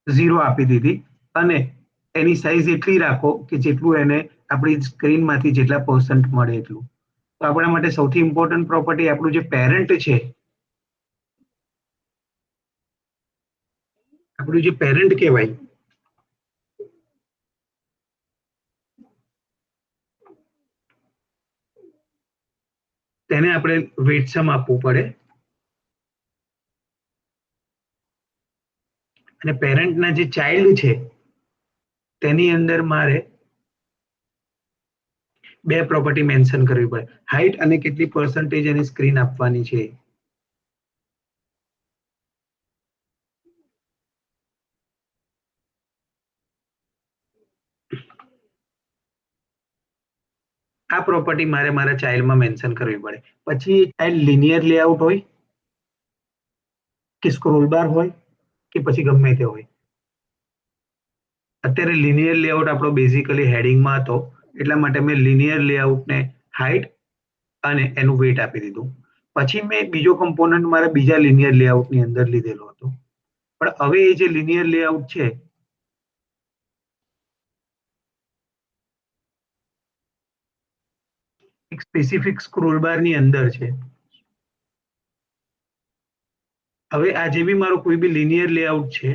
0 આપી દીધી અને એની સાઈઝ એટલી રાખો કે જેટલું એને આપણી સ્ક્રીનમાંથી જેટલા % મળે એટલું. તો આપણા માટે સૌથી ઇમ્પોર્ટન્ટ પ્રોપર્ટી આપણું જે પેરેન્ટ છે, આપણું જે પેરેન્ટ કહેવાય, તેને આપણે વેઇટસમ આપવું પડે અને પેરેન્ટના જે ચાઇલ્ડ છે તેની અંદર મારે બે પ્રોપર્ટી મેન્શન કરવી પડે, હાઈટ અને કેટલી % એની સ્ક્રીન આપવાની છે. આ પ્રોપર્ટી મારે મારા ચાઇલ્ડમાં મેન્શન કરવી પડે. પછી ચાઇલ્ડ લિનિયર લેઆઉટ હોય કે સ્ક્રોલ બાર હોય કે પછી ગમે તે હોય. અત્યારે લિનિયર લેઆઉટ આપણો બેઝિકલી હેડિંગમાં હતો એટલા માટે મેં લિનિયર લેઆઉટને હાઈટ અને એનું વેટ આપી દીધું. પછી મેં બીજો કમ્પોનન્ટ મારા બીજા લિનિયર લેઆઉટની અંદર લીધેલો હતો. પણ હવે એ જે લિનિયર લેઆઉટ છે એક સ્પેસિફિક સ્ક્રોલ બારની અંદર છે. હવે આ જે બી મારો કોઈ બી લિનિયર લેઆઉટ છે,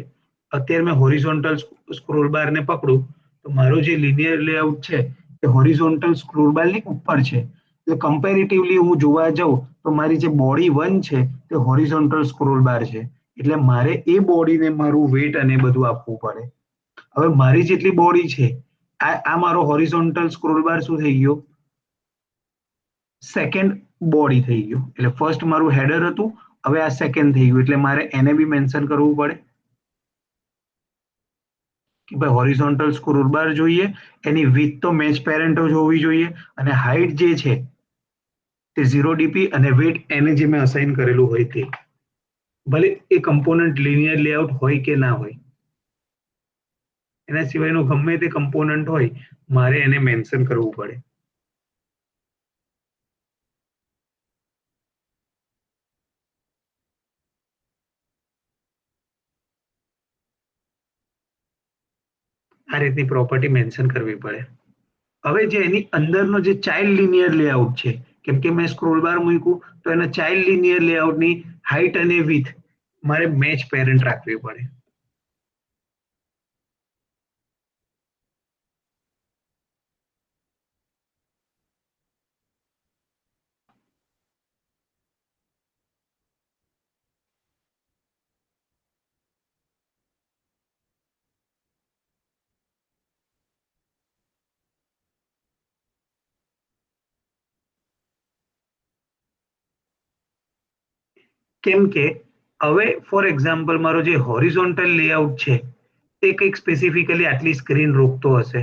અત્યારે મેં હોરિઝોન્ટલ સ્ક્રોલ બારને પકડું તો મારો જે લિનિયર લેઆઉટ છે એ હોરિઝોન્ટલ સ્ક્રોલ બારની ઉપર છે. એટલે કમ્પેરેટિવલી હું જોવા જાઉં તો મારી જે બોડી 1 છે તે હોરિઝોન્ટલ સ્ક્રોલ બાર છે. એટલે મારે એ બોડીને મારું વેટ અને બધું આપવું પડે. હવે મારી જેટલી બોડી છે, આ મારો હોરિઝોન્ટલ સ્ક્રોલ બાર શું થઈ ગયો, સેકન્ડ બોડી થઈ ગયું. એટલે ફર્સ્ટ મારું હેડર હતું, હવે આ સેકન્ડ થઈ ગયું એટલે મારે એને બી મેન્શન કરવું પડે. કે ભાઈ હોરિઝોન્ટલ સ્ક્રોલ બાર જોઈએ, એની વિડ્થ તો મેચ પેરેન્ટ જ હોવી જોઈએ, અને હાઇટ જે છે તે 0 dp અને વેટ એને જે મેં અસાઇન કરેલું હોય તે, ભલે એ કમ્પોનન્ટ લિનિયર લેઆઉટ હોય કે ના હોય, એના સિવાયનો ગમે તે કમ્પોનન્ટ હોય મારે એને મેન્શન કરવું પડે. આ રીતની પ્રોપર્ટી મેન્શન કરવી પડે. હવે જે એની અંદરનો જે ચાઇલ્ડ લિનિયર લેઆઉટ છે, કેમ કે મેં સ્ક્રોલ બાર મૂક્યું તો એના ચાઇલ્ડ લિનિયર લેઆઉટની હાઇટ અને વિથ મારે મેચ પેરેન્ટ રાખવી પડે. કેમ કે હવે ફોર એક્ઝામ્પલ મારો જે હોરિઝોન્ટલ લેઆઉટ છે તે કંઈક સ્પેસિફિકલી આટલી સ્ક્રીન રોકતો હશે,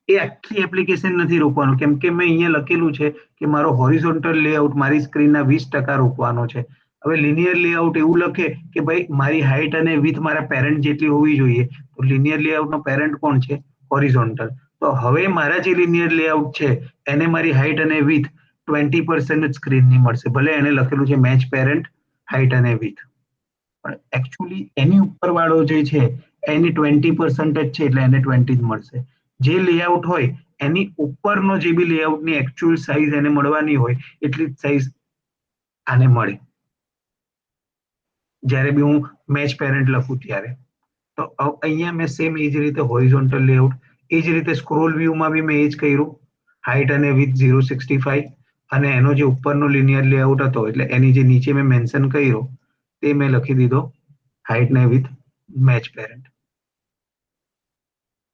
એ આખી એપ્લિકેશન નથી રોકવાનું, કેમ કે મેં અહીંયા લખેલું છે કે મારો હોરિઝોન્ટલ લેઆઉટ મારી સ્ક્રીનના 20% રોકવાનો છે. હવે લિનિયર લેઆઉટ એવું લખે કે ભાઈ મારી હાઇટ અને વિથ મારા પેરેન્ટ જેટલી હોવી જોઈએ, તો લિનિયર લેઆઉટનો પેરેન્ટ કોણ છે? હોરિઝોન્ટલ. તો હવે મારા જે લિનિયર લેઆઉટ છે એને મારી હાઇટ અને વિથ 20% જ સ્ક્રીનની મળશે, ભલે એને લખેલું છે મેચ પેરેન્ટ હાઇટ અને વિથ, પણ એકચ્યુઅલી એની ઉપર વાળો જે છે એની 20% જ છે, એટલે એને 20 જ મળશે. જે લેઆઉટ હોય એની ઉપરનો જે બી લેઆઉટની એકચ્યુઅલ સાઇઝ એને મળવાની હોય એટલી જ સાઇઝ આને મળે જ્યારે બી હું મેચ પેરેન્ટ લખું ત્યારે. તો અહીંયા મેં સેમ એ જ રીતે હોરિઝોન્ટલ લેઆઉટ, એ જ રીતે સ્ક્રોલ વ્યૂમાં બી મેં એ જ કર્યું, હાઇટ અને વિથ 065, અને એનો જે ઉપરનો લિનિયર લેઆઉટ હતો એટલે એની જે નીચે મેં મેન્શન કર્યો તે મેં લખી દીધો હાઇટ ને વિથ મેચ પેરેન્ટ.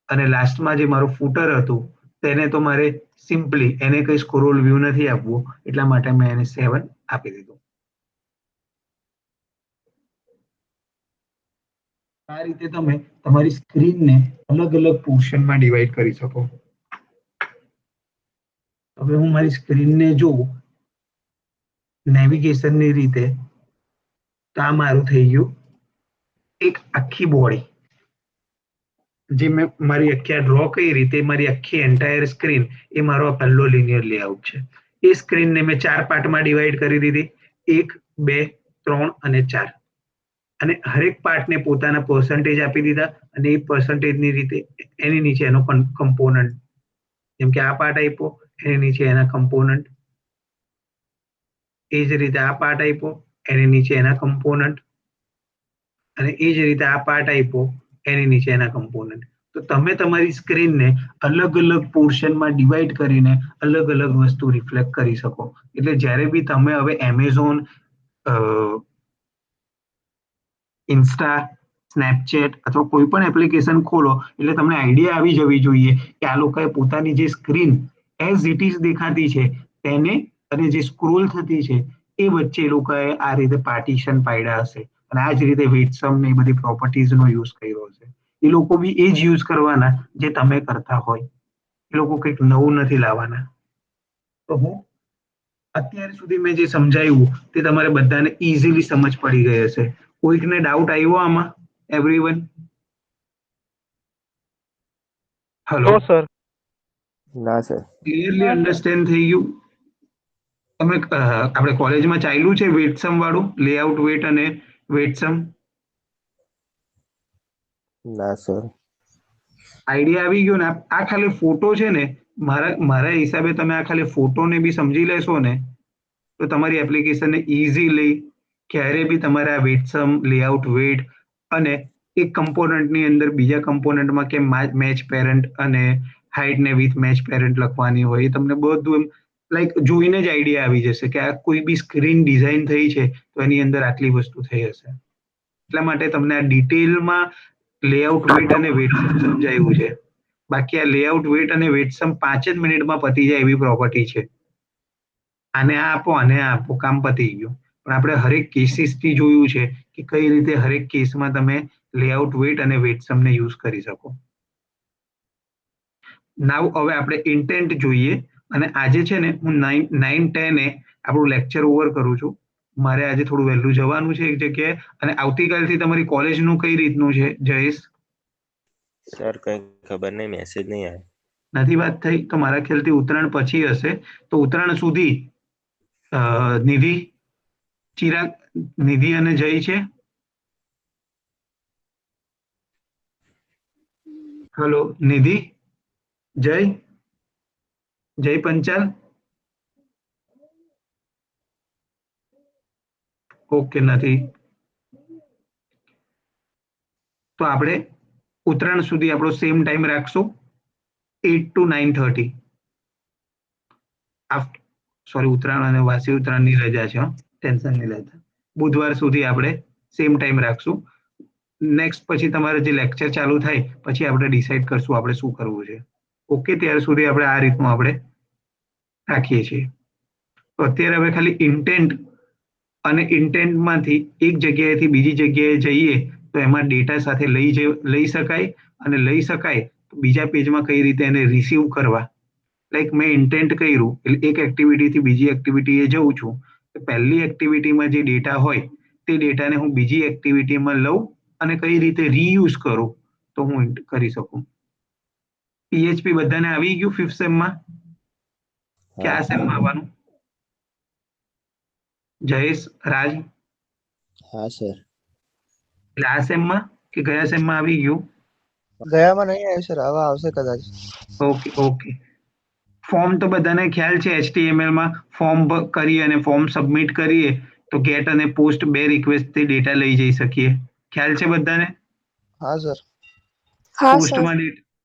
અને લાસ્ટમાં જે મારું ફૂટર હતું તેને તો મારે સિમ્પલી એને કઈ સ્ક્રોલ વ્યૂ નથી આપવું, એટલા માટે મેં એને 7 આપી દીધું. આ રીતે તમે તમારી સ્ક્રીનને અલગ અલગ પોર્શનમાં ડિવાઈડ કરી શકો. હવે હું મારી સ્ક્રીનને જોઉં નેવિગેશનની રીતે, તો આ મારું થઈ ગયું એક આખી બોડી, જે મેં મારી આખી ડ્રો કઈ રીતે મારી આખી એન્ટાયર સ્ક્રીન એ મારો પહેલો લિનિયર લેઆઉટ છે. એ સ્ક્રીનને મેં 4 પાર્ટમાં ડિવાઈડ કરી દીધી, 1, 2, 3 અને 4, અને હરેક પાર્ટને પોતાના પર્સન્ટેજ આપી દીધા, અને એ પર્સન્ટેજની રીતે એની નીચે એનો કમ્પોનન્ટ, જેમ કે આ પાર્ટ આપ્યો એની નીચે એના કમ્પોનન્ટ, એ જ રીતે આ પાર્ટ આપ્યો એની નીચે એના કમ્પોનન્ટ, અને એ જ રીતે આ પાર્ટ આપ્યો એની નીચે એના કમ્પોનન્ટ. તો તમે તમારી સ્ક્રીનને અલગ અલગ પોર્શનમાં ડિવાઈડ કરીને અલગ અલગ વસ્તુ રિફ્લેક્ટ કરી શકો. એટલે જ્યારે બી તમે હવે એમેઝોન, ઇન્સ્ટા, સ્નેપચેટ અથવા કોઈ પણ એપ્લિકેશન ખોલો એટલે તમને આઈડિયા આવી જવી જોઈએ કે આ લોકોએ પોતાની જે સ્ક્રીન એઝ ઇટ ઇઝ દેખાતી છે તેને અને જે સ્ક્રોલ થતી છે એ વચ્ચે એ લોકોએ આ રીતે પાર્ટીશન પાડ્યા હશે, અને આ જ રીતે વેટસમ ને એ બધી પ્રોપર્ટીઝનો યુઝ કર્યો હશે. એ લોકો બી એ જ યુઝ કરવાના જે તમે કરતા હોય, એ લોકો કંઈક નવું નથી લાવવાના. તો હું અત્યાર સુધી મેં જે સમજાવ્યું તે તમારે બધાને ઇઝીલી સમજ પડી ગઈ હશે. કોઈકને ડાઉટ આવ્યો આમાં? એવરીવન? હેલો, નો સર. ના સર. ક્લિયરલી અન્ડરસ્ટેન્ડ થઈ ગયું? તમે આપણે કોલેજમાં ચાલ્યું છે વેટસમ વાળું, લેઆઉટ વેટ અને વેટસમ? ના સર. આઈડિયા આવી ગયો ને? આ ખાલી ફોટો છે ને, મારા હિસાબે તમે આ ખાલી ફોટોને બી સમજી લેશો ને તો તમારી એપ્લિકેશનને ઇઝીલી ક્યારે બી તમારે આ વેટસમ, લેઆઉટ વેટ અને એક કમ્પોનન્ટની અંદર બીજા કમ્પોનન્ટમાં કેમ મેચ પેરેન્ટ અને હાઇટ ને વિથ મેચ પેરેન્ટ લખવાની હોય, એ તમને બધું એમ લાઈક જોઈને જ આઈડિયા આવી જશે કે આ કોઈ બી સ્ક્રીન ડિઝાઇન થઈ છે તો એની અંદર આટલી વસ્તુ થઈ હશે. એટલા માટે તમને આ ડિટેલમાં લેઆઉટ વેટ અને વેટસમ સમજાવ્યું છે. બાકી આ લેઆઉટ વેટ અને વેટસમ 5 જ મિનિટમાં પતી જાય એવી પ્રોપર્ટી છે. આને આ આપો, આને આ આપો, કામ પતી ગયું. પણ આપણે હરેક કેસીસથી જોયું છે કે કઈ રીતે હરેક કેસમાં તમે લેઆઉટ વેટ અને વેટ સમને યુઝ કરી શકો. નાવ હવે આપણે ઇન્ટેન્ટ જોઈએ અને આજે છે ને હું 9-10 આપણું લેક્ચર ઓવર કરું છું. મારે આજે થોડું વહેલું જવાનું છે એક જગ્યાએ અને આવતીકાલથી તમારી કોલેજનું કઈ રીતનું છે જયેશ? સર કઈ ખબર નહીં, મેસેજ નહીં આવ્યો. નથી વાત થઈ તો મારા ખ્યાલથી ઉત્તરાયણ પછી હશે. તો ઉત્તરાયણ સુધી નિધિ, ચિરાગ, નિધિ અને જય છે. હલો નિધિ, જય, જય પંચાલ. ઓકે નથી. તો આપણે ઉત્તરાયણ સુધી આપણો સેમ ટાઈમ રાખશું 8 to 9:30. સોરી, ઉત્તરાયણ અને વાસી ઉત્તરાયણની રજા છે, ટેન્શન નહીં લેતા. બુધવાર સુધી આપણે સેમ ટાઈમ રાખશું. નેક્સ્ટ પછી તમારે જે લેક્ચર ચાલુ થાય પછી આપણે ડિસાઈડ કરશું આપણે શું કરવું છે. ઓકે, ત્યાર સુધી આપણે આ રીતનું આપણે રાખીએ છીએ. તો અત્યારે હવે ખાલી ઇન્ટેન્ટ અને ઇન્ટેન્ટમાંથી એક જગ્યાએથી બીજી જગ્યાએ જઈએ તો એમાં ડેટા સાથે લઈ શકાય અને લઈ શકાય તો બીજા પેજમાં કઈ રીતે એને રિસીવ કરવા. લાઈક મેં ઇન્ટેન્ટ કર્યું એટલે એક એક્ટિવિટીથી બીજી એક્ટિવિટીએ જઉં છું. તો પહેલી એક્ટિવિટીમાં જે ડેટા હોય તે ડેટાને હું બીજી એક્ટિવિટીમાં લઉં અને કઈ રીતે રીયુઝ કરું તો હું કરી શકું. PHP બધાને આવી ગયું 5th સેમમાં કે આ સેમમાં આવવાનું? જયેશ, રાજ, હા સર. એટલે આ સેમમાં કે ગયા સેમમાં આવી ગયું? ગયામાં નહીં આવ્યું સર, હવે આવશે કદાચ. Okay okay. ફોર્મ તો બધાને ખ્યાલ છે, HTML માં ફોર્મ કરી અને ફોર્મ સબમિટ કરીએ તો ગેટ અને પોસ્ટ બે રિક્વેસ્ટથી ડેટા લઈ જઈ શકીએ. ખ્યાલ છે બધાને? હા સર.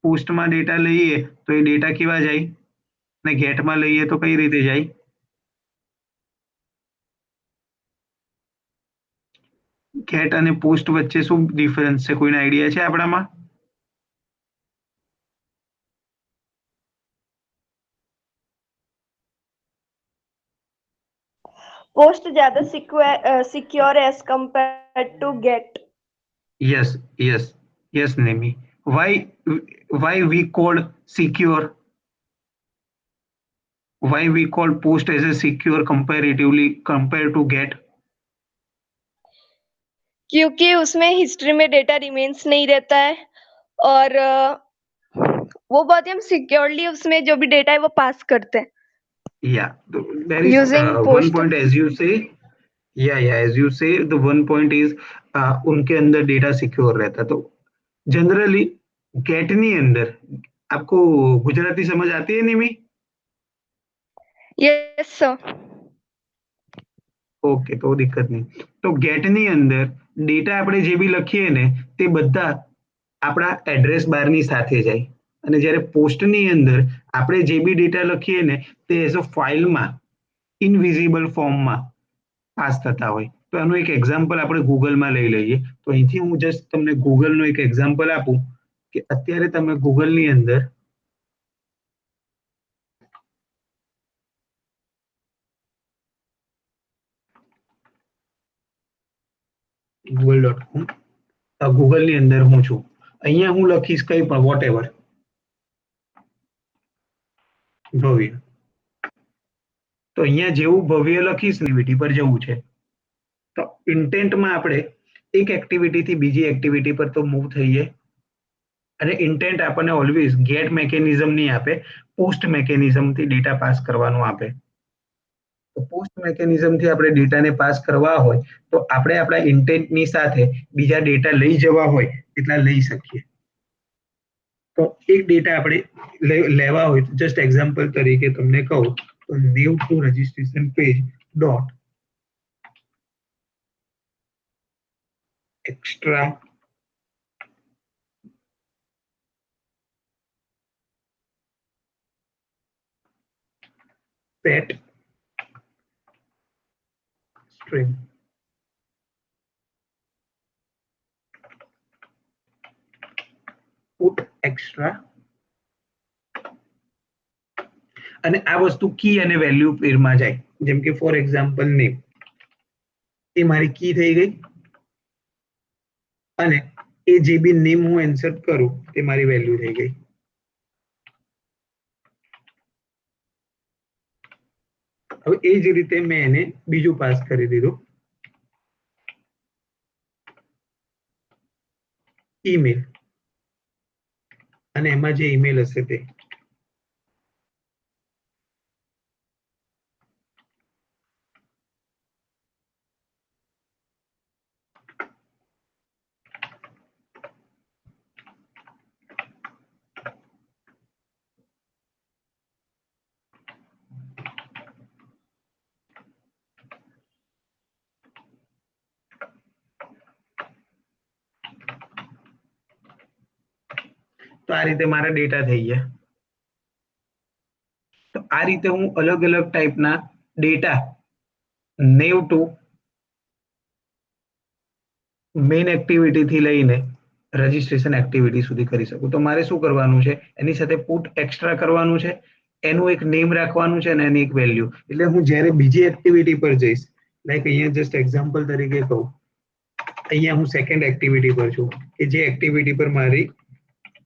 પોસ્ટમાં ડેટા લઈએ તો એ ડેટા કેવા જાય અને ગેટમાં લઈએ તો કઈ રીતે જાય? ગેટ અને પોસ્ટ વચ્ચે શું ડિફરન્સ છે, કોઈને આઈડિયા છે આપણામાં? पोस्ट ज्यादा secure as compare to gate. Yes, Nemi. Why we call secure? Why we call post as a secure comparatively compared to get? क्योंकि उसमें हिस्ट्री में डेटा रिमेन्स नहीं रहता है और वो बहुत ही हम सिक्योरली उसमें जो भी डेटा है वो पास करते हैं. Yeah, there is Using one post. point as you say. As you say, the one point is उनके अंदर डेटा सिक्योर रहता. तो जनरली गेट ની અંદર आपको गुजराती समझ आती है निमी? Yes sir. ઓકે, તો દિક્કત નહીં. તો ગેટની અંદર ડેટા આપણે જે બી લખીએ ને તે બધા આપણા એડ્રેસ બારની સાથે જાય અને જ્યારે પોસ્ટની અંદર આપણે જે બી ડેટા લખીએ ને તે એઝ અ ફાઇલમાં ઇનવિઝિબલ ફોર્મમાં પાસ થતા હોય. તો એનું એક એક્ઝામ્પલ આપણે ગૂગલમાં લઈ લઈએ. તો અહીંથી હું જસ્ટ તમને ગૂગલનું એક એક્ઝામ્પલ આપું કે અત્યારે તમે ગૂગલની અંદર google.com ગૂગલની અંદર હું છું. અહીંયા હું લખીશ કંઈ પણ વોટ એવર ભવ્ય. તો અહીંયા જેવું ભવ્ય લખીશ એક્ટિવિટી પર જવું છે. તો ઇન્ટેન્ટમાં આપણે એક એક્ટિવિટીથી બીજી એક્ટિવિટી પર તો મૂવ થઈએ અને ઇન્ટેન્ટ આપણને ઓલવેઝ ગેટ મેકેનિઝમ નહીં આપે, પોસ્ટ મેકેનિઝમથી ડેટા પાસ કરવાનું આપે. તો પોસ્ટ મેકેનિઝમથી આપણે ડેટાને પાસ કરવા હોય તો આપણે આપણા ઇન્ટેન્ટની સાથે બીજા ડેટા લઈ જવા હોય એટલા લઈ શકીએ. તો એક ડેટા આપણે લેવા હોય તો જસ્ટ એક્ઝામ્પલ તરીકે તમને કહું તો નેવ to registration page dot extra pet string put extra અને આ વસ્તુ કી અને વેલ્યુ પેરમાં જાય. જેમ કે ફોર એક્ઝામ્પલ નેમ એ મારી કી થઈ ગઈ અને એ જે બી નેમ હું ઇન્સર્ટ કરું તે મારી વેલ્યુ થઈ ગઈ. હવે એ જ રીતે મેં એને બીજું પાસ કરી દીધું, ઈમેલ, અને એમાં જે ઈમેલ હશે તે. તો આ રીતે મારા ડેટા થઈ ગયા. તો આ રીતે હું અલગ અલગ ટાઈપના ડેટા નેવ ટુ મેઇન એક્ટિવિટી થી લઈને રજીસ્ટ્રેશન એક્ટિવિટી સુધી કરી શકું. તો મારે શું કરવાનું છે, એની સાથે પુટ એક્સ્ટ્રા કરવાનું છે, એનું એક નેમ રાખવાનું છે અને એની એક વેલ્યુ. એટલે હું જ્યારે બીજી એક્ટિવિટી પર જઈશ, લાઈક અહીંયા જસ્ટ એક્ઝામ્પલ તરીકે કહું, અહીંયા હું સેકન્ડ એક્ટિવિટી પર છું કે જે એક્ટિવિટી પર મારી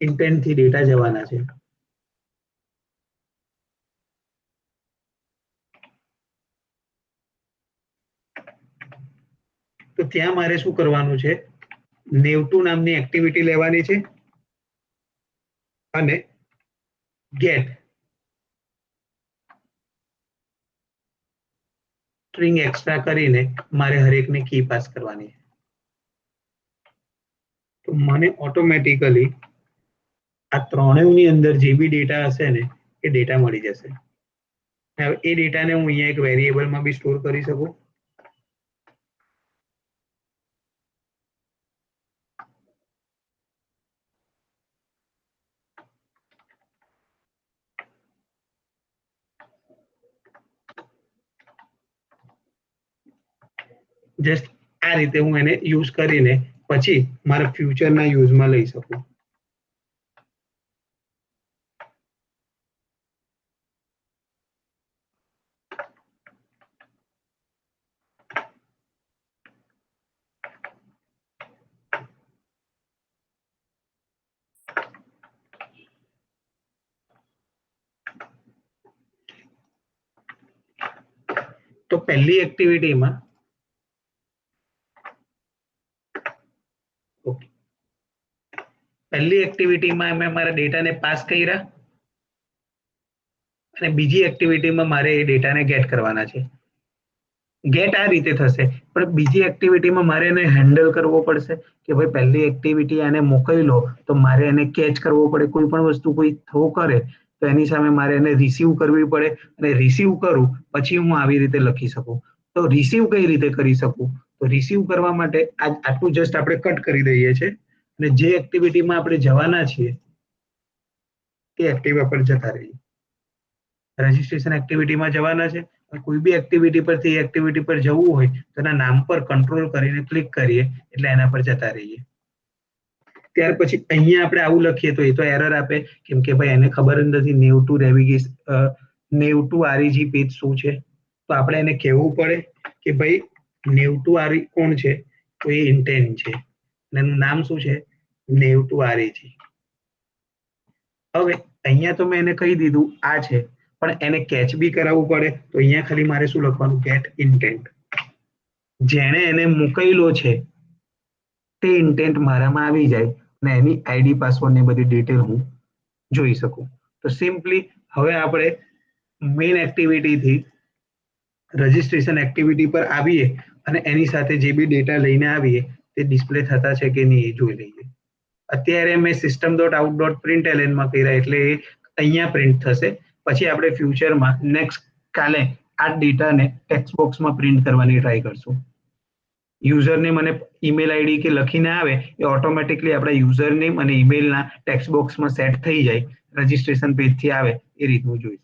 ઇન્ટેન્ટ થી ડેટા જવાના છે. તો ત્યાં મારે શું કરવાનું છે, નેવટુ નામની એક્ટિવિટી લેવાની છે અને ગેટ સ્ટ્રિંગ એક્સ્ટ્રા કરીને મારે હરેકને કી પાસ કરવાની છે. તો મને ઓટોમેટિકલી આ ત્રણેયની અંદર જે બી ડેટા હશે ને એ ડેટા મળી જશે. હવે એ ડેટાને હું અહીંયા એક વેરિયેબલમાં બી સ્ટોર કરી શકું. જસ્ટ આ રીતે હું એને યુઝ કરીને પછી મારા ફ્યુચરના યુઝમાં લઈ શકું. તો પહેલી એક્ટિવિટીમાં મેં મારા ડેટાને પાસ કર્યા અને બીજી એક્ટિવિટીમાં મારે એ ડેટાને ગેટ કરવાના છે. ગેટ આ રીતે થશે, પણ બીજી એક્ટિવિટીમાં મારે એને હેન્ડલ કરવો પડશે કે ભાઈ પહેલી એક્ટિવિટી આને મોકલી લો તો મારે એને કેચ કરવો પડે. કોઈ પણ વસ્તુ કોઈ થ્રો કરે તો એની સામે મારે એને રિસીવ કરવી પડે, અને રિસીવ કરું પછી હું આવી રીતે લખી શકું. તો રિસીવ કઈ રીતે કરી શકું? તો રિસીવ કરવા માટે આટલું જસ્ટ આપણે કટ કરી દઈએ છીએ અને જે એક્ટિવિટીમાં આપણે જવાના છીએ તે એક્ટિવા પર જતા રહીએ. રજીસ્ટ્રેશન એક્ટિવિટીમાં જવાના છે, કોઈ બી એક્ટિવિટી પરથી એક્ટિવિટી પર જવું હોય તો એના નામ પર કંટ્રોલ કરીને ક્લિક કરીએ એટલે એના પર જતા રહીએ. ત્યાર પછી અહીંયા આપણે આવું લખીએ તો એ તો એરર આપે, કેમ કે ભાઈ એને ખબર જ નથી નેવ ટુ આરઈજી પેજ શું છે. તો આપણે એને કહેવું પડે કે ભાઈ નેવ ટુ આરઈ કોણ છે, તો એ ઇન્ટેન્ટ છે અને એનું નામ શું છે, નેવ ટુ આરઈજી. હવે અહીંયા તો મેં એને કહી દીધું આ છે, પણ એને કેચ બી કરાવવું પડે. તો અહીંયા ખાલી મારે શું લખવાનું, ગેટ ઇન્ટેન્ટ. જેણે એને મોકલ્યો છે તે ઇન્ટેન્ટ મારામાં આવી જાય અને એની આઈડી પાસવર્ડ ને બધી ડિટેલ હું જોઈ શકું. તો સિમ્પલી હવે આપણે મેઇન એક્ટિવિટીથી રજીસ્ટ્રેશન એક્ટિવિટી પર આવીએ અને એની સાથે જે બી ડેટા લઈને આવીએ તે ડિસ્પ્લે થતા છે કે નહીં એ જોઈ લઈએ. અત્યારે મેં સિસ્ટમ ડોટ આઉટ ડોટ પ્રિન્ટલનમાં કર્યા એટલે એ અહીંયા પ્રિન્ટ થશે. પછી આપણે ફ્યુચરમાં નેક્સ્ટ કાલે આ ડેટાને ટેક્સ્ટ બોક્સમાં પ્રિન્ટ કરવાની ટ્રાય કરશું. યુઝરનેમ અને ઈમેલ આઈડી કે લખીને આવે એ ઓટોમેટિકલી આપણા યુઝરનેમ અને ઈમેલના ટેક્સ્ટ બોક્સમાં સેટ થઈ જાય, રજીસ્ટ્રેશન પેજથી આવે એ રીતનું જોઈશું.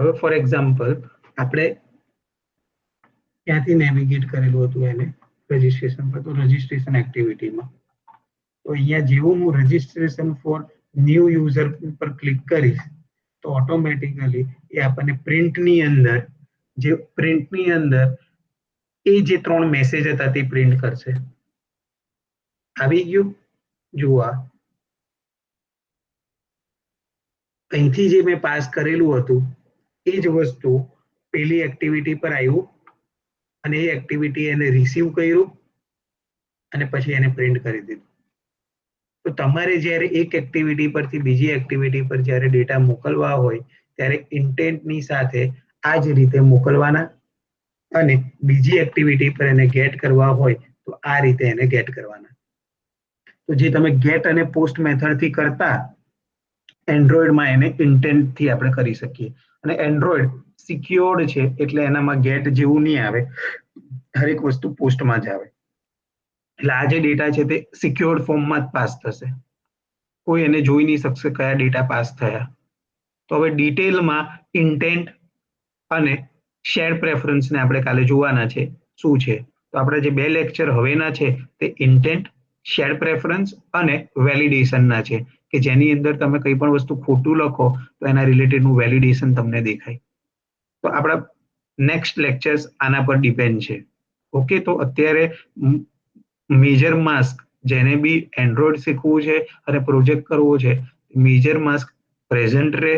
હવે ફોર એક્ઝામ્પલ આપણે ક્યાંથી નેવિગેટ કરેલું હતું એને રજીસ્ટ્રેશન પર, તો રજીસ્ટ્રેશન એક્ટિવિટીમાં. તો અહીંયા જેવું હું રજીસ્ટ્રેશન ફોર ન્યૂ યુઝર પર ક્લિક કરીશ તો ઓટોમેટિકલી એ આપણને પ્રિન્ટની અંદર એ જે 3 મેસેજ હતા તે પ્રિન્ટ કરશે. આવી ગયું? જુઓ અહીંથી જે મેં પાસ કરેલું હતું એ જ વસ્તુ પેલી એક્ટિવિટી પર આવ્યું અને એ એક્ટિવિટી એને રિસીવ કર્યું અને પછી એને પ્રિન્ટ કરી દીધું. તો તમારે જ્યારે એક એક્ટિવિટી પરથી બીજી એક્ટિવિટી પર જ્યારે ડેટા મોકલવા હોય ત્યારે ઇન્ટેન્ટની સાથે આ જ રીતે મોકલવાના અને બીજી એક્ટિવિટી પર એને ગેટ કરવા હોય તો આ રીતે એને ગેટ કરવાના. તો જે તમે ગેટ અને પોસ્ટ મેથડથી કરતા એન્ડ્રોઈડમાં એને ઇન્ટેન્ટથી આપણે કરી શકીએ. અને એન્ડ્રોઈડ સિક્યોર્ડ છે એટલે એનામાં ગેટ જેવું નહીં આવે, હરેક વસ્તુ પોસ્ટમાં જ આવે. એટલે આ જે ડેટા છે તે સિક્યોર્ડ ફોર્મમાં જ પાસ થશે, કોઈ એને જોઈ નહીં શકશે કયા ડેટા પાસ થયા. તો હવે ડિટેલમાં ઇન્ટેન્ટ અને શેર પ્રેફરન્સને આપણે કાલે જોવાના છે શું છે. તો આપણા જે 2 લેક્ચર હવેના છે તે ઇન્ટેન્ટ, શેર પ્રેફરન્સ અને વેલિડેશનના છે કે જેની અંદર તમે કંઈ પણ વસ્તુ ખોટું લખો તો એના રિલેટેડનું વેલિડેશન તમને દેખાય. તો આપણા નેક્સ્ટ લેક્ચર્સ આના પર ડિપેન્ડ છે. ઓકે, તો અત્યારે મેજર માસ્ક જેને બી એન્ડ્રોઈડ શીખવું છે અને પ્રોજેક્ટ કરવો છે, મેજર માસ્ક પ્રેઝન્ટ રહે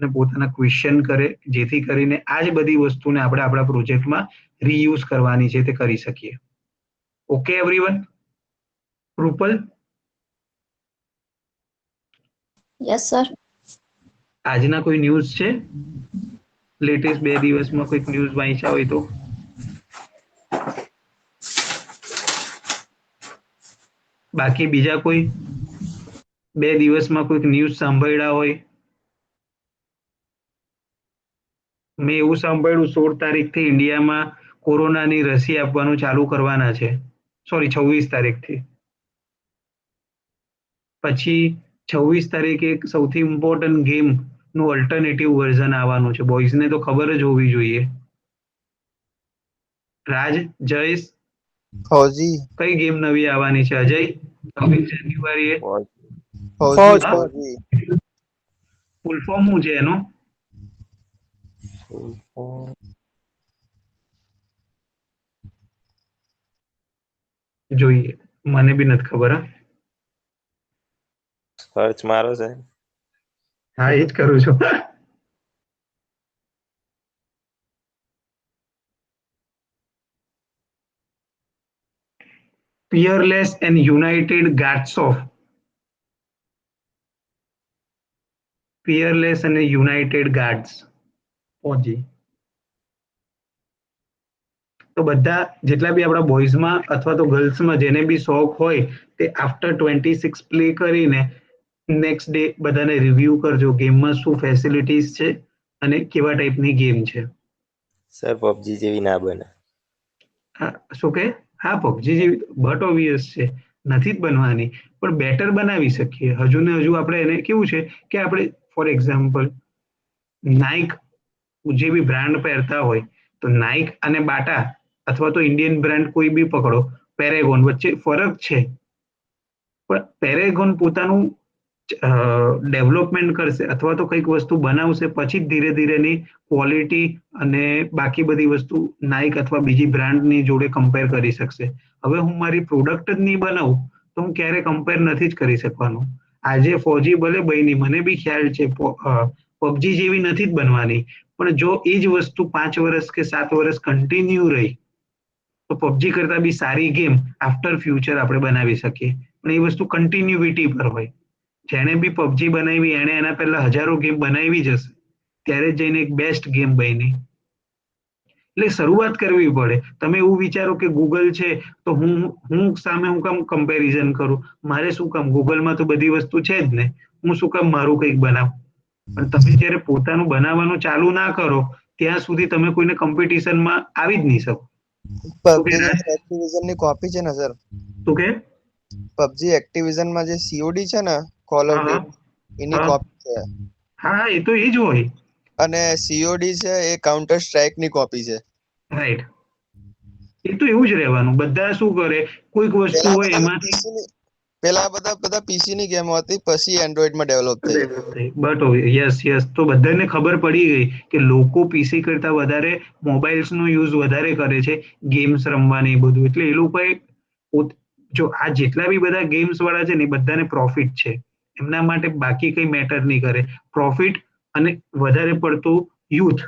અને પોતાના ક્વેશ્ચન કરે જેથી કરીને આ જ બધી વસ્તુને આપણે આપણા પ્રોજેક્ટમાં રીયુઝ કરવાની છે તે કરી શકીએ. Okay everyone? Rupal, yes sir. આજના કોઈ ન્યૂઝ છે? લેટેસ્ટ 2 દિવસમાં કોઈક ન્યૂઝ વાંચ્યા હોય તો? બાકી બીજા કોઈ 2 દિવસમાં કોઈક ન્યૂઝ સાંભળ્યા હોય? મેં એવું સાંભળ્યું 16 તારીખથી ઇન્ડિયામાં કોરોનાની રસી આપવાનું ચાલુ કરવાના છે. સોરી, 26 તારીખથી. પછી 26 તારીખે એક સૌથી ઇમ્પોર્ટન્ટ ગેમ નું અલ્ટરનેટિવ વર્ઝન આવવાનું છે. બોયઝને તો ખબર જ હોવી જોઈએ. રાજ, જયેશ, ફૌજી. કઈ ગેમ નવી આવવાની છે? અજય, 26 જાન્યુઆરીએ ફૌજી. ફૂલ ફોર્મ શું છે એનો? જોઈએ, મને બી નથી ખબર. સર્ચ મારો છે. હા, એ જ કરું છું. Fearless and United Guards of Fearless અને યુનાઇટેડ ગાર્ડ્સ ફૌજી. તો બધા જેટલા બી આપણા બોયઝમાં અથવા તો ગર્લ્સમાં જેને બી શોખ હોય તે આફ્ટર 26 પ્લે કરીને નેક્સ્ટ ડે બધાને રિવ્યુ કરજો ગેમમાં શું ફેસિલિટીઝ છે અને કેવા ટાઈપની ગેમ છે. સર પબજી જેવી ના બને. શું કે? હા, પબજી જેવી બટ ઓબ્વિયસ છે, નથી જ બનવાની, પણ બેટર બનાવી શકીએ. હજુ ને હજુ આપણે એને કેવું છે કે આપણે ફોર એક્ઝામ્પલ નાઇક જે બી બ્રાન્ડ પહેરતા હોય તો નાઇક અને બાટા અથવા તો ઇન્ડિયન બ્રાન્ડ કોઈ બી પકડો, પેરેગોન, વચ્ચે ફરક છે. પણ પેરેગોન પોતાનું ડેવલપમેન્ટ કરશે અથવા તો કંઈક વસ્તુ બનાવશે પછી જ ધીરે ધીરેની ક્વોલિટી અને બાકી બધી વસ્તુ નાઇક અથવા બીજી બ્રાન્ડની જોડે કમ્પેર કરી શકશે. હવે હું મારી પ્રોડક્ટ જ નહીં બનાવું તો હું ક્યારે કમ્પેર નથી જ કરી શકવાનો. આજે ફૌજી ભલે બની, મને બી ખ્યાલ છે પબજી જેવી નથી જ બનવાની, પણ જો એ જ વસ્તુ 5 વર્ષ કે 7 વર્ષ કન્ટિન્યુ રહી તો પબજી કરતા બી સારી ગેમ આફ્ટર ફ્યુચર આપણે બનાવી શકીએ. પણ એ વસ્તુ કન્ટિન્યુટી પર હોય. જેણે બી પબજી બનાવી એણે એના પહેલા હજારો ગેમ બનાવી જ હશે, ત્યારે જઈને એક બેસ્ટ ગેમ બની. એટલે શરૂઆત કરવી પડે. તમે એવું વિચારો કે ગૂગલ છે તો હું સામે હું કામ કમ્પેરિઝન કરું, મારે શું કામ, ગૂગલમાં તો બધી વસ્તુ છે જ ને, હું શું કામ મારું કંઈક બનાવું. પણ તમે જ્યારે પોતાનું બનાવવાનું ચાલુ ના કરો ત્યાં સુધી તમે કોઈને કોમ્પિટિશનમાં આવી જ નહીં શકો. પબજી એક્ટિવિઝન ની કોપી છે ને સર? શું કે? પબજી એક્ટિવિઝન માં જે સીઓડી છે ને, call of duty, any copy છે. હા, એ તો એ જ હોય. અને COD છે એ કાઉન્ટર સ્ટ્રાઇક ની કોપી છે. રાઈટ. એ તો એવું જ રહેવાનું. બધા શું કરે, કોઈક વસ્તુ હોય એમાંથી પેલા બધા PC ની ગેમો હતી, પછી એન્ડ્રોઇડ માં ડેવલપ થઈ. બટ યસ તો બધાને ખબર પડી ગઈ કે લોકો પીસી કરતા વધારે મોબાઈલ્સ નો યુઝ વધારે કરે છે ગેમ્સ રમવાની બધું. એટલે એ લોકોએ જો આ જેટલા બી બધા ગેમ્સ વાળા છે ને એ બધાને પ્રોફિટ છે. એમના માટે બાકી કઈ મેટર નહીં કરે. પ્રોફિટ અને વધારે પડતું યુથ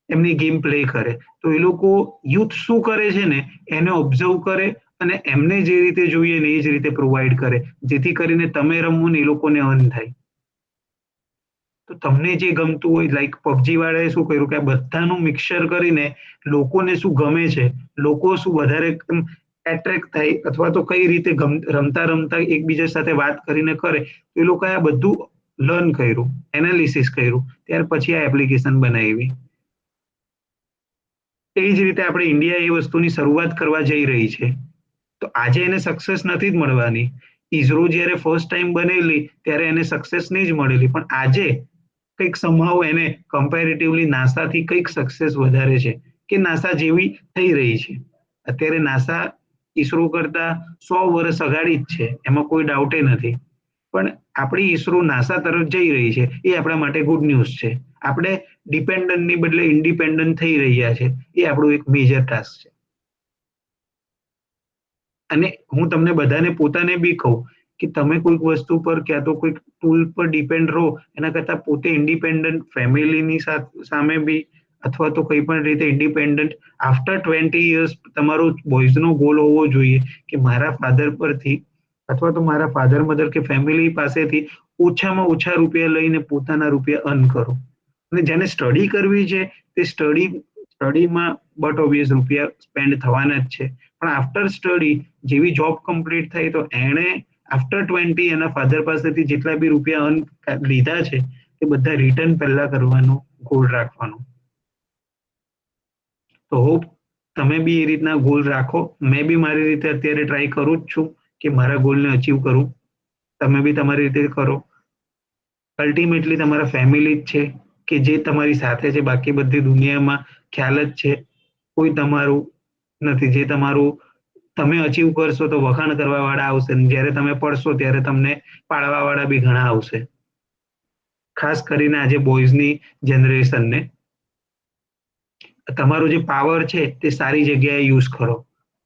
એમની ગેમ પ્લે કરે. તો એ લોકો યુથ શું કરે છે ને એને ઓબ્ઝર્વ કરે અને એમને જે રીતે જોઈએ ને એ જ રીતે પ્રોવાઈડ કરે, જેથી કરીને તમે રમવું ને એ લોકોને અર્ન થાય. તો તમને જે ગમતું હોય, લાઈક પબજી વાળાએ શું કર્યું કે આ બધાનું મિક્સર કરીને લોકોને શું ગમે છે, લોકો શું વધારે એટ્રેક્ટ થાય અથવા તો કઈ રીતે રમતા રમતા એકબીજા સાથે વાત કરીને કરે, તો એ લોકોએ આ બધું લર્ન કર્યું, એનાલિસિસ કર્યું, ત્યાર પછી આ એપ્લિકેશન બનાવી. એ જ રીતે આપણે ઇન્ડિયા એ વસ્તુની શરૂઆત કરવા જઈ રહી છે. તો આજે એને સક્સેસ નથી જ મળવાની. ઈસરો જ્યારે ફર્સ્ટ ટાઈમ બનેલી ત્યારે એને સક્સેસ નહીં જ મળેલી, પણ આજે કંઈક સંભાવ એને કમ્પેરેટિવલી નાસાથી કંઈક સક્સેસ વધારે છે કે નાસા જેવી થઈ રહી છે. અત્યારે નાસા ઈસરો કરતા 100 વર્ષ અગાડી જ છે, એમાં કોઈ ડાઉટે નથી. પણ આપણી ઈસરો નાસા તરફ જઈ રહી છે એ આપણા માટે ગુડ ન્યૂઝ છે. આપણે ડિપેન્ડન્ટની બદલે ઇન્ડિપેન્ડન્ટ થઈ રહ્યા છે, એ આપણું એક મેજર ટાસ્ક છે. અને હું તમને બધાને પોતાને બી કહું કે તમે કોઈક વસ્તુ પર ક્યાં તો કોઈક ટૂલ પર ડિપેન્ડ રહો એના કરતાં પોતે ઇન્ડિપેન્ડન્ટ ફેમિલીની સામે બી અથવા તો કઈ પણ રીતે ઇન્ડિપેન્ડન્ટ આફ્ટર 20 યર્સ તમારો બોયઝનો ગોલ હોવો જોઈએ કે મારા ફાધર પરથી અથવા તો મારા ફાધર મધર કે ફેમિલી પાસેથી ઓછામાં ઓછા રૂપિયા લઈને પોતાના રૂપિયા અર્ન કરો. અને જેને સ્ટડી કરવી છે તે સ્ટડીમાં બટ ઓબ્વિયસ રૂપિયા સ્પેન્ડ થવાના જ છે. પણ આફ્ટર સ્ટડી જેવી જોબ કમ્પ્લીટ થઈ તો એણે આફ્ટર 20 એના ફાધર પાસેથી જેટલા બી રૂપિયા અર્ન લીધા છે એ બધા રિટર્ન પહેલા કરવાનો ગોલ રાખવાનો. તો હોપ તમે બી એ રીતના ગોલ રાખો. મેં બી મારી રીતે અત્યારે ટ્રાય કરું જ છું કે મારા ગોલને અચીવ કરું. તમે બી તમારી રીતે કરો. અલ્ટિમેટલી તમારા ફેમિલી જ છે કે જે તમારી સાથે છે, બાકી બધી દુનિયામાં ખ્યાલ જ છે કોઈ તમારું નથી. જે તમારું તમે અચીવ કરશો તો વખાણ કરવા વાળા આવશે, જ્યારે તમે પડશો ત્યારે તમને પાડવા વાળા બી ઘણા આવશે. ખાસ કરીને આજે બોયઝની જનરેશનને તમારો જે પાવર છે તે સારી જગ્યાએ યુઝ કરો.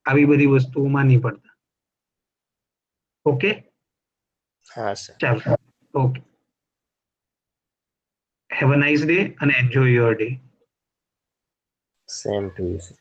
આવી બધી વસ્તુઓમાં નહીં પડતા. ઓકે, હા સર. ચાલો. Okay, have a nice day અને enjoy your day. Same to you sir.